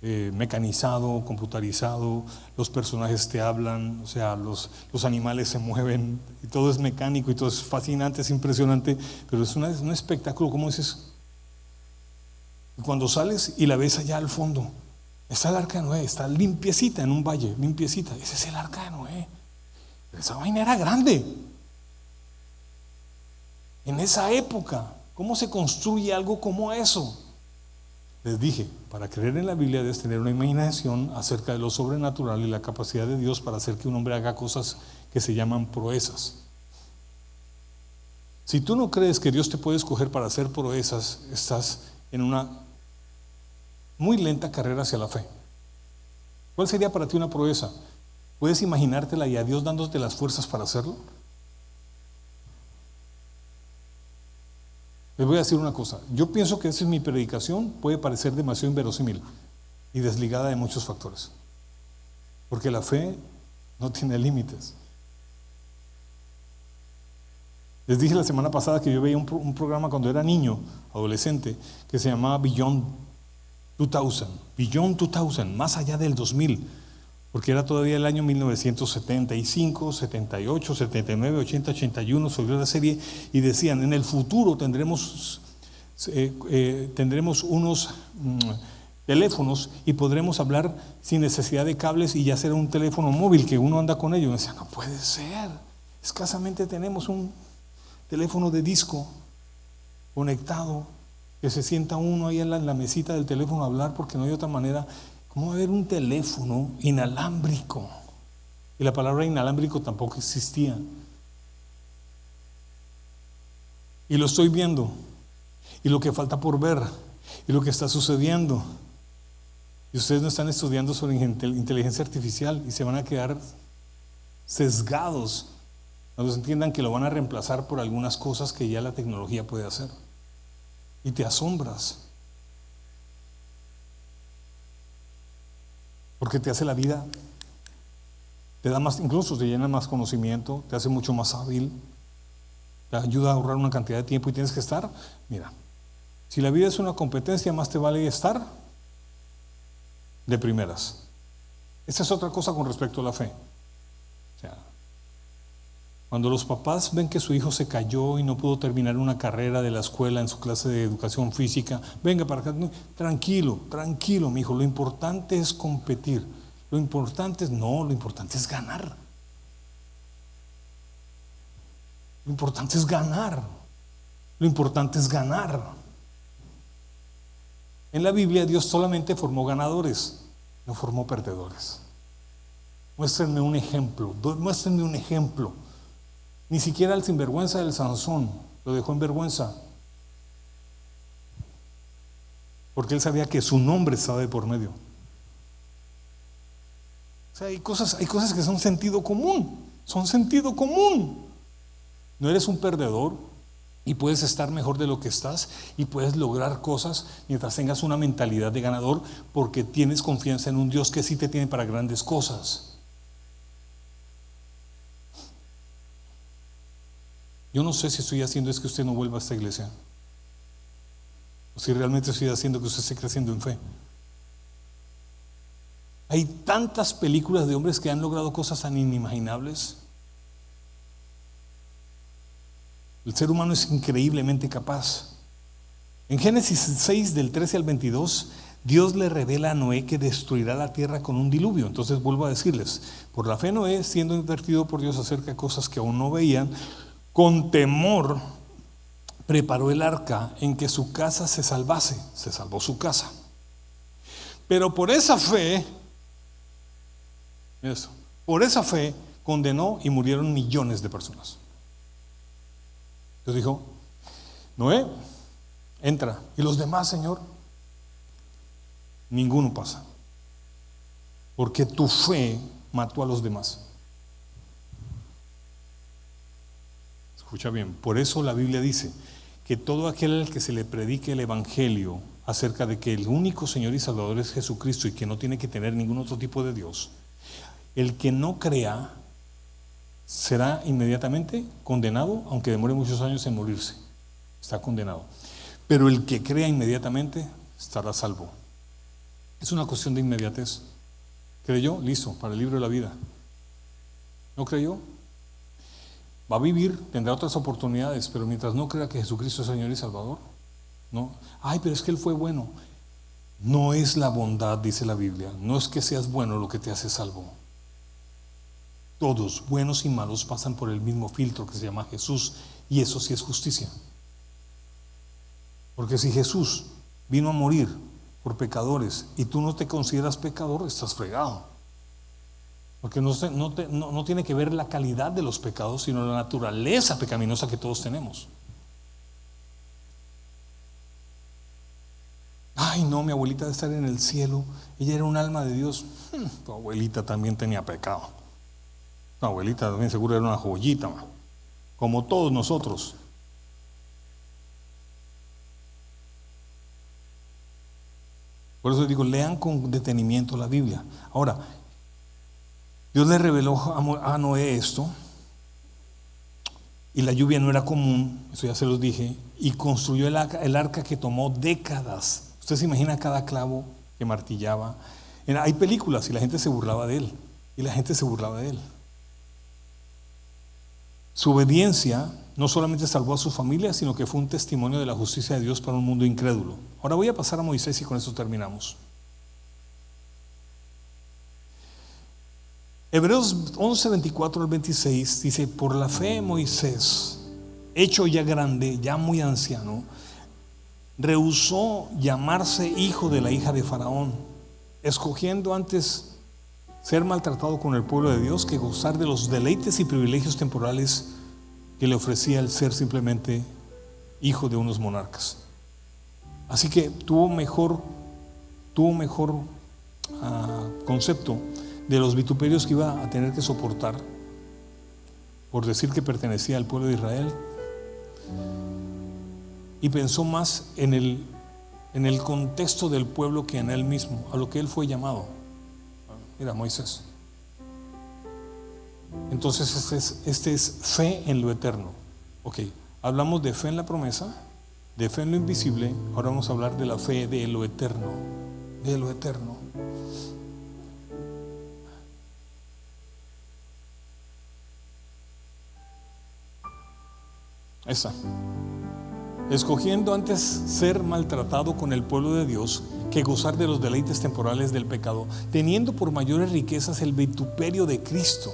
mecanizado, computarizado, los personajes te hablan, o sea, los animales se mueven y todo es mecánico y todo es fascinante, es impresionante, pero es un espectáculo. ¿Cómo dices? Y cuando sales y la ves allá al fondo, está el arca de Noé, está limpiecita en un valle, limpiecita. Ese es el arca de Noé. Esa vaina era grande. En esa época, ¿cómo se construye algo como eso? Les dije, para creer en la Biblia debes tener una imaginación acerca de lo sobrenatural y la capacidad de Dios para hacer que un hombre haga cosas que se llaman proezas. Si tú no crees que Dios te puede escoger para hacer proezas, estás en una muy lenta carrera hacia la fe. ¿Cuál sería para ti una proeza? ¿Puedes imaginártela y a Dios dándote las fuerzas para hacerlo? Les voy a decir una cosa. Yo pienso que esa es mi predicación, puede parecer demasiado inverosímil y desligada de muchos factores. Porque la fe no tiene límites. Les dije la semana pasada que yo veía un programa cuando era niño, adolescente, que se llamaba Beyond 2000, más allá del 2000, porque era todavía el año 1975, 78, 79, 80, 81, sobre la serie, y decían, en el futuro tendremos unos teléfonos y podremos hablar sin necesidad de cables y ya será un teléfono móvil que uno anda con ello. Y me decían, no puede ser, escasamente tenemos teléfono de disco conectado, que se sienta uno ahí en la mesita del teléfono a hablar porque no hay otra manera. ¿Cómo va a haber un teléfono inalámbrico? Y la palabra inalámbrico tampoco existía. Y lo estoy viendo, y lo que falta por ver, y lo que está sucediendo. Y ustedes no están estudiando sobre inteligencia artificial y se van a quedar sesgados cuando entiendan que lo van a reemplazar por algunas cosas que ya la tecnología puede hacer. Y te asombras, porque te hace la vida, te da más, incluso te llena más conocimiento, te hace mucho más hábil, te ayuda a ahorrar una cantidad de tiempo y tienes que estar, mira, si la vida es una competencia, más te vale estar de primeras. Esa es otra cosa con respecto a la fe. O sea, cuando los papás ven que su hijo se cayó y no pudo terminar una carrera de la escuela en su clase de educación física, venga para acá, no, tranquilo, tranquilo, mi hijo, lo importante es competir. Lo importante es ganar. Lo importante es ganar. Lo importante es ganar. En la Biblia Dios solamente formó ganadores, no formó perdedores. Muéstrenme un ejemplo, muéstrenme un ejemplo. Ni siquiera el sinvergüenza del Sansón lo dejó en vergüenza, porque él sabía que su nombre estaba de por medio. O sea, hay cosas que son sentido común, son sentido común. No eres un perdedor y puedes estar mejor de lo que estás y puedes lograr cosas mientras tengas una mentalidad de ganador, porque tienes confianza en un Dios que sí te tiene para grandes cosas. Yo no sé si estoy haciendo es que usted no vuelva a esta iglesia, o si realmente estoy haciendo que usted esté creciendo en fe. Hay tantas películas de hombres que han logrado cosas tan inimaginables. El ser humano es increíblemente capaz. En Génesis 6, del 13 al 22, Dios le revela a Noé que destruirá la tierra con un diluvio. Entonces vuelvo a decirles, por la fe Noé, siendo advertido por Dios acerca de cosas que aún no veían, con temor preparó el arca en que su casa se salvase. Se salvó su casa. Pero por esa fe condenó y murieron millones de personas. Dios dijo, Noé, entra. Y los demás, Señor, ninguno pasa, porque tu fe mató a los demás. Escucha bien, por eso la Biblia dice que todo aquel al que se le predique el evangelio acerca de que el único Señor y Salvador es Jesucristo y que no tiene que tener ningún otro tipo de Dios, el que no crea será inmediatamente condenado, aunque demore muchos años en morirse. Está condenado. Pero el que crea inmediatamente estará salvo. Es una cuestión de inmediatez. ¿Creyó? Listo, para el libro de la vida. ¿No creyó? Va a vivir, tendrá otras oportunidades, pero mientras no crea que Jesucristo es Señor y Salvador, no. Ay, pero es que Él fue bueno. No es la bondad, dice la Biblia. No es que seas bueno lo que te hace salvo. Todos, buenos y malos, pasan por el mismo filtro que se llama Jesús, y eso sí es justicia. Porque si Jesús vino a morir por pecadores y tú no te consideras pecador, estás fregado. Porque no tiene que ver la calidad de los pecados, sino la naturaleza pecaminosa que todos tenemos. Ay, no, mi abuelita debe estar en el cielo, ella era un alma de Dios. Tu abuelita también tenía pecado. Tu abuelita también seguro era una joyita, como todos nosotros. Por eso digo, lean con detenimiento la Biblia. Ahora, Dios le reveló a Noé esto, y la lluvia no era común, eso ya se los dije, y construyó el arca que tomó décadas. Usted se imagina cada clavo que martillaba. Hay películas y la gente se burlaba de él. Su obediencia no solamente salvó a su familia, sino que fue un testimonio de la justicia de Dios para un mundo incrédulo. Ahora voy a pasar a Moisés y con eso terminamos. Hebreos 11, 24 al 26 dice, por la fe Moisés, hecho ya grande, ya muy anciano, rehusó llamarse hijo de la hija de Faraón, escogiendo antes ser maltratado con el pueblo de Dios que gozar de los deleites y privilegios temporales que le ofrecía el ser simplemente hijo de unos monarcas. Así que tuvo mejor concepto de los vituperios que iba a tener que soportar por decir que pertenecía al pueblo de Israel, y pensó más en el contexto del pueblo que en él mismo, a lo que él fue llamado. Mira, Moisés. Entonces este es fe en lo eterno. Ok, hablamos de fe en la promesa, de fe en lo invisible. Ahora vamos a hablar de la fe de lo eterno. De lo eterno. Esa. Escogiendo antes ser maltratado con el pueblo de Dios que gozar de los deleites temporales del pecado, teniendo por mayores riquezas el vituperio de Cristo,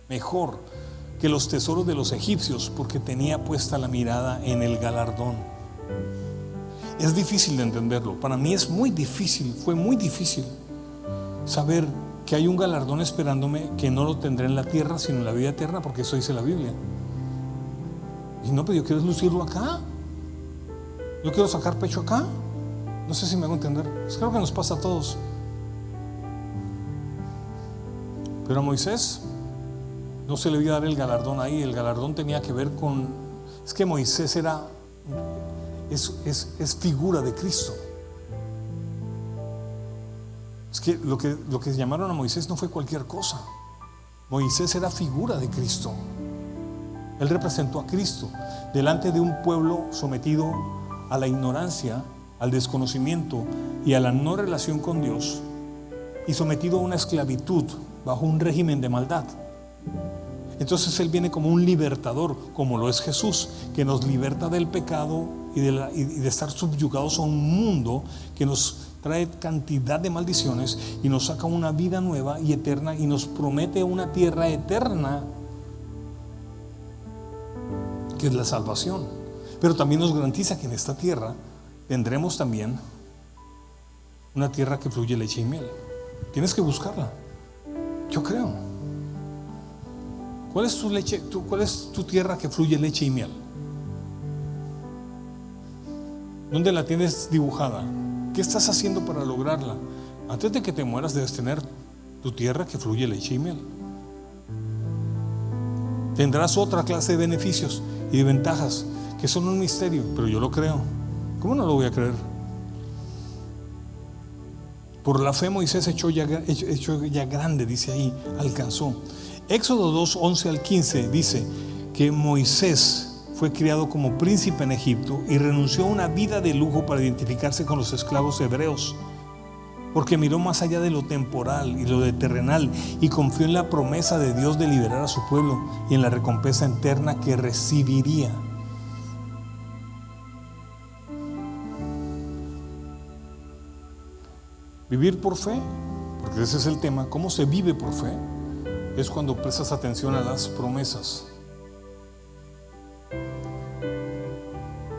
mejor que los tesoros de los egipcios, porque tenía puesta la mirada en el galardón. Es difícil de entenderlo. Para mí es muy difícil, fue muy difícil saber que hay un galardón esperándome, que no lo tendré en la tierra sino en la vida eterna, porque eso dice la Biblia. Y no, pero yo quiero lucirlo acá. Yo quiero sacar pecho acá. No sé si me hago entender. Creo que nos pasa a todos. Pero a Moisés no se le iba a dar el galardón ahí. El galardón tenía que ver con... Es que Moisés es figura de Cristo. Es que lo que llamaron a Moisés no fue cualquier cosa. Moisés era figura de Cristo. Él representó a Cristo delante de un pueblo sometido a la ignorancia, al desconocimiento y a la no relación con Dios, y sometido a una esclavitud bajo un régimen de maldad. Entonces Él viene como un libertador, como lo es Jesús, que nos liberta del pecado y de estar subyugados a un mundo que nos trae cantidad de maldiciones, y nos saca una vida nueva y eterna, y nos promete una tierra eterna, que es la salvación. Pero también nos garantiza que en esta tierra tendremos también una tierra que fluye leche y miel. Tienes que buscarla, yo creo. ¿Cuál es cuál es tu tierra que fluye leche y miel? ¿Dónde la tienes dibujada? ¿Qué estás haciendo para lograrla? Antes de que te mueras debes tener tu tierra que fluye leche y miel. Tendrás otra clase de beneficios y de ventajas que son un misterio, pero yo lo creo. ¿Cómo no lo voy a creer? Por la fe Moisés hecho ya grande, dice ahí, alcanzó. Éxodo 2, 11 al 15 dice que Moisés fue criado como príncipe en Egipto y renunció a una vida de lujo para identificarse con los esclavos hebreos, porque miró más allá de lo temporal y lo de terrenal, y confió en la promesa de Dios de liberar a su pueblo y en la recompensa eterna que recibiría. Vivir por fe, porque ese es el tema. ¿Cómo se vive por fe? Es cuando prestas atención a las promesas,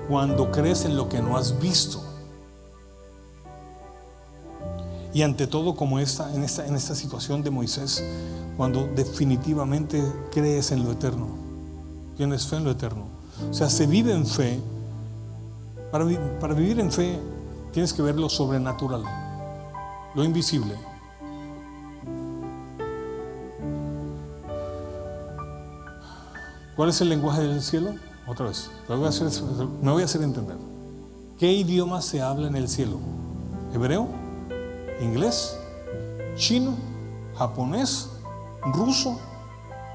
cuando crees en lo que no has visto, y ante todo, como en esta situación de Moisés, cuando definitivamente crees en lo eterno, tienes fe en lo eterno. O sea, se vive en fe. Para vivir en fe tienes que ver lo sobrenatural, lo invisible. ¿Cuál es el lenguaje del cielo? Otra vez, me voy a hacer entender. ¿Qué idioma se habla en el cielo? ¿Hebreo? ¿Inglés? ¿Chino? ¿Japonés? ¿Ruso?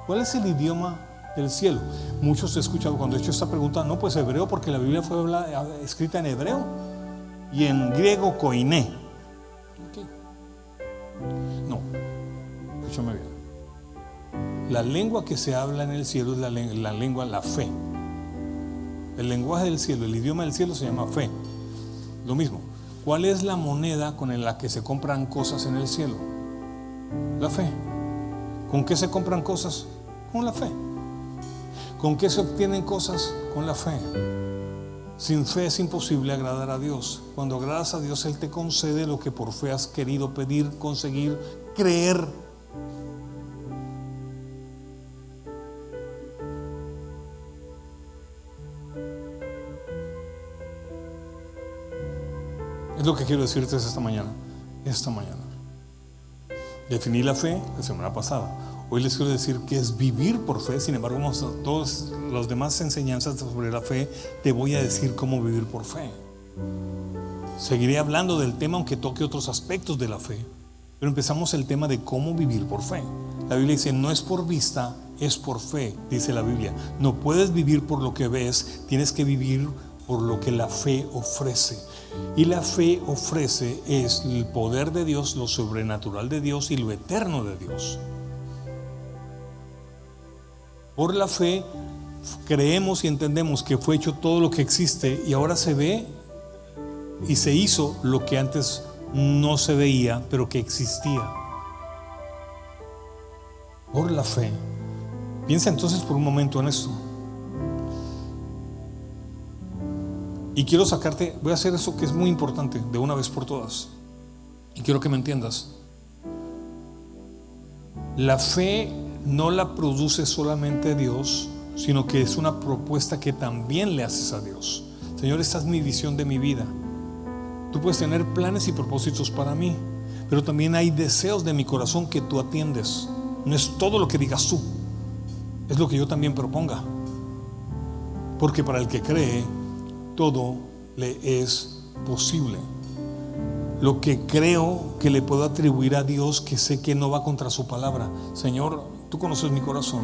¿Cuál es el idioma del cielo? Muchos he escuchado cuando he hecho esta pregunta, no, pues hebreo, porque la Biblia fue escrita en hebreo y en griego koiné. Okay. No, escúchame bien. La lengua que se habla en el cielo es la lengua, la fe. El lenguaje del cielo, el idioma del cielo se llama fe. Lo mismo. ¿Cuál es la moneda con la que se compran cosas en el cielo? La fe. ¿Con qué se compran cosas? Con la fe. ¿Con qué se obtienen cosas? Con la fe. Sin fe es imposible agradar a Dios. Cuando agradas a Dios, Él te concede lo que por fe has querido pedir, conseguir, creer. Es lo que quiero decirte esta mañana. Definí la fe la semana pasada. Hoy les quiero decir que es vivir por fe. Sin embargo, todas las demás enseñanzas sobre la fe te voy a decir cómo vivir por fe. Seguiré hablando del tema aunque toque otros aspectos de la fe, pero empezamos el tema de cómo vivir por fe. La Biblia dice, no es por vista, es por fe, dice la Biblia. No puedes vivir por lo que ves, tienes que vivir por lo que la fe ofrece. Y la fe ofrece es el poder de Dios, lo sobrenatural de Dios y lo eterno de Dios. Por la fe creemos y entendemos que fue hecho todo lo que existe y ahora se ve y se hizo lo que antes no se veía, pero que existía. Por la fe. Piensa entonces por un momento en esto. Y quiero sacarte, voy a hacer eso que es muy importante de una vez por todas. Y quiero que me entiendas. La fe no la produce solamente Dios, sino que es una propuesta que también le haces a Dios. Señor, esta es mi visión de mi vida. Tú puedes tener planes y propósitos para mí, pero también hay deseos de mi corazón que tú atiendes. No es todo lo que digas tú, es lo que yo también proponga. Porque para el que cree, todo le es posible. Lo que creo que le puedo atribuir a Dios, que sé que no va contra su palabra. Señor, tú conoces mi corazón,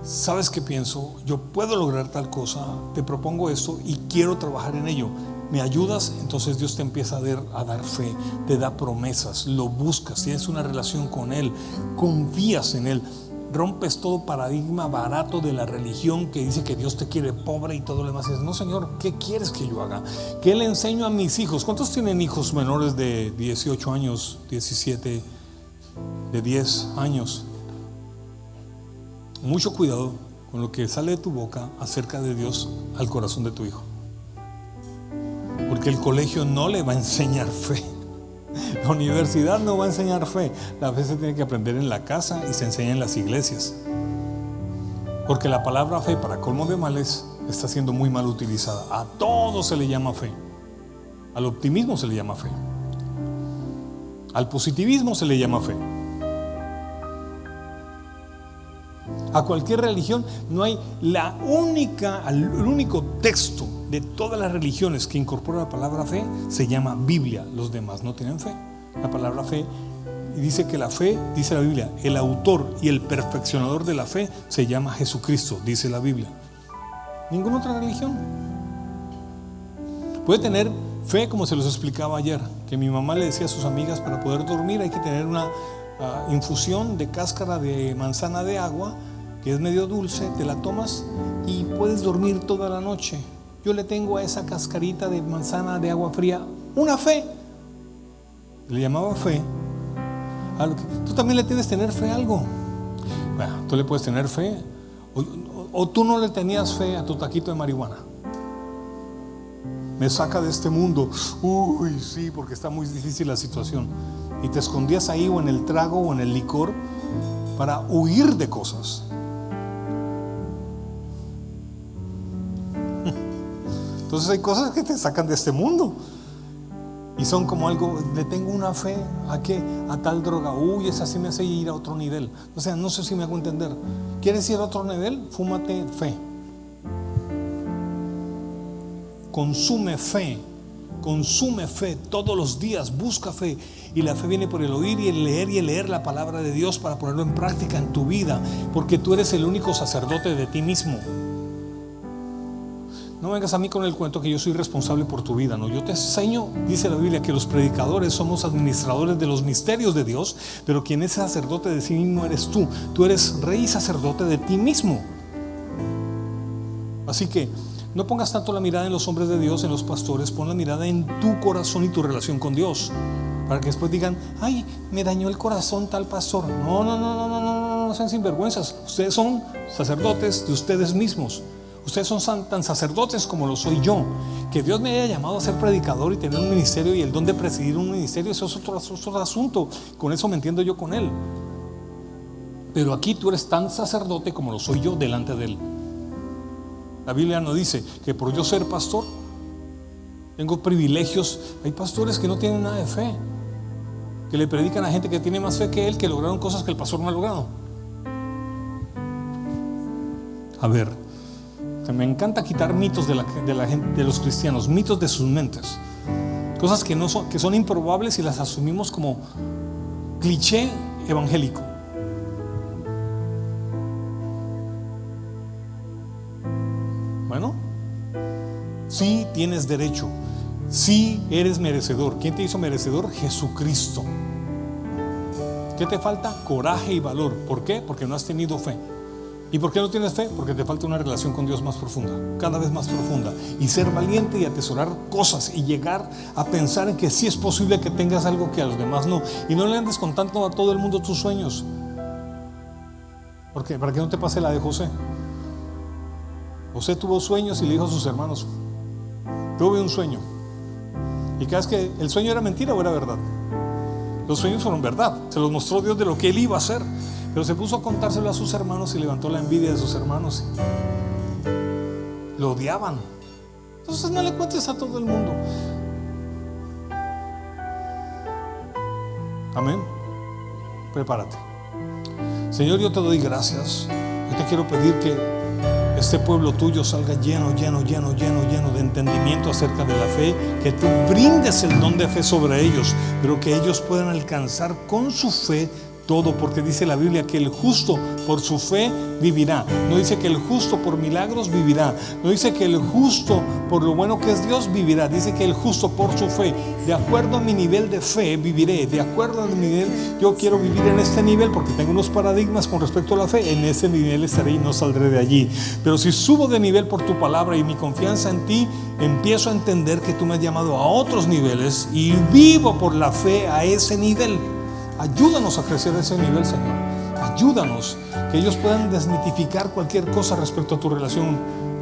sabes que pienso, yo puedo lograr tal cosa, te propongo esto y quiero trabajar en ello. ¿Me ayudas? Entonces Dios te empieza a dar fe, te da promesas, lo buscas, tienes una relación con Él, confías en Él. Rompes todo paradigma barato de la religión que dice que Dios te quiere pobre y todo lo demás. Y dices, no, Señor, ¿qué quieres que yo haga? ¿Qué le enseño a mis hijos? ¿Cuántos tienen hijos menores de 18 años, 17, de 10 años? Mucho cuidado con lo que sale de tu boca acerca de Dios al corazón de tu hijo, porque el colegio no le va a enseñar fe. La universidad no va a enseñar fe. La fe se tiene que aprender en la casa y se enseña en las iglesias. Porque la palabra fe, para colmo de males, está siendo muy mal utilizada. A todo se le llama fe. Al optimismo se le llama fe. Al positivismo se le llama fe. A cualquier religión no hay el único texto de todas las religiones que incorpora la palabra fe se llama Biblia. Los demás no tienen fe. La palabra fe dice que la fe, dice la Biblia, el autor y el perfeccionador de la fe se llama Jesucristo, dice la Biblia. Ninguna otra religión puede tener fe, como se los explicaba ayer, que mi mamá le decía a sus amigas, para poder dormir hay que tener una infusión de cáscara de manzana de agua, que es medio dulce, te la tomas y puedes dormir toda la noche. Yo le tengo a esa cascarita de manzana de agua fría una fe. Le llamaba fe a lo que tú también le tienes que tener fe a algo. Bueno, tú le puedes tener fe o tú no le tenías fe a tu taquito de marihuana. Me saca de este mundo. Uy, sí, porque está muy difícil la situación. Y te escondías ahí o en el trago o en el licor para huir de cosas. Entonces hay cosas que te sacan de este mundo y son como algo, le tengo una fe a qué, a tal droga, uy, esa sí me hace ir a otro nivel. O sea, no sé si me hago entender. ¿Quieres ir a otro nivel? Fúmate fe. Consume fe todos los días, busca fe. Y la fe viene por el oír y el leer la palabra de Dios para ponerlo en práctica en tu vida, porque tú eres el único sacerdote de ti mismo. No vengas a mí con el cuento que yo soy responsable por tu vida. No, yo te enseño, dice la Biblia, que los predicadores somos administradores de los misterios de Dios, pero quien es sacerdote de sí mismo eres tú. Tú eres rey y sacerdote de ti mismo. Así que no pongas tanto la mirada en los hombres de Dios, en los pastores. Pon la mirada en tu corazón y tu relación con Dios, para que después digan, ay, me dañó el corazón tal pastor. No, sean sinvergüenzas. Ustedes son sacerdotes de ustedes mismos. Ustedes son tan sacerdotes como lo soy yo. Que Dios me haya llamado a ser predicador y tener un ministerio y el don de presidir un ministerio, eso es otro asunto. Con eso me entiendo yo con Él. Pero aquí tú eres tan sacerdote como lo soy yo delante de Él. La Biblia no dice que por yo ser pastor tengo privilegios. Hay pastores que no tienen nada de fe, que le predican a gente que tiene más fe que él, que lograron cosas que el pastor no ha logrado. A ver, me encanta quitar mitos de la gente, de los cristianos, mitos de sus mentes, cosas que son improbables y las asumimos como cliché evangélico. Bueno, sí tienes derecho, sí eres merecedor. ¿Quién te hizo merecedor? Jesucristo. ¿Qué te falta? Coraje y valor. ¿Por qué? Porque no has tenido fe. ¿Y por qué no tienes fe? Porque te falta una relación con Dios más profunda, cada vez más profunda, y ser valiente y atesorar cosas y llegar a pensar en que sí es posible que tengas algo que a los demás no, y no le andes contando a todo el mundo tus sueños. ¿Por qué? Para que no te pase la de José. José tuvo sueños y le dijo a sus hermanos: tuve un sueño. Y cada vez que el sueño era mentira o era verdad. Los sueños fueron verdad, se los mostró Dios de lo que él iba a hacer. Pero se puso a contárselo a sus hermanos y levantó la envidia de sus hermanos. Lo odiaban. Entonces no le cuentes a todo el mundo. Amén. Prepárate. Señor, yo te doy gracias. Yo te quiero pedir que este pueblo tuyo salga lleno de entendimiento acerca de la fe, que tú brindes el don de fe sobre ellos, pero que ellos puedan alcanzar con su fe todo, porque dice la Biblia que el justo por su fe vivirá. No dice que el justo por milagros vivirá. No dice que el justo por lo bueno que es Dios vivirá. Dice que el justo por su fe, de acuerdo a mi nivel de fe viviré. De acuerdo a mi nivel, yo quiero vivir en este nivel porque tengo unos paradigmas con respecto a la fe. En ese nivel estaré y no saldré de allí. Pero si subo de nivel por tu palabra y mi confianza en ti, empiezo a entender que tú me has llamado a otros niveles y vivo por la fe a ese nivel. Ayúdanos a crecer a ese nivel, Señor. Ayúdanos que ellos puedan desmitificar cualquier cosa respecto a tu relación,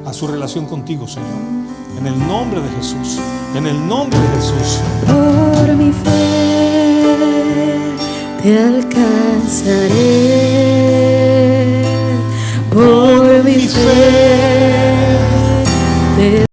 a su relación contigo, Señor. En el nombre de Jesús. En el nombre de Jesús. Por mi fe te alcanzaré. Por mi fe te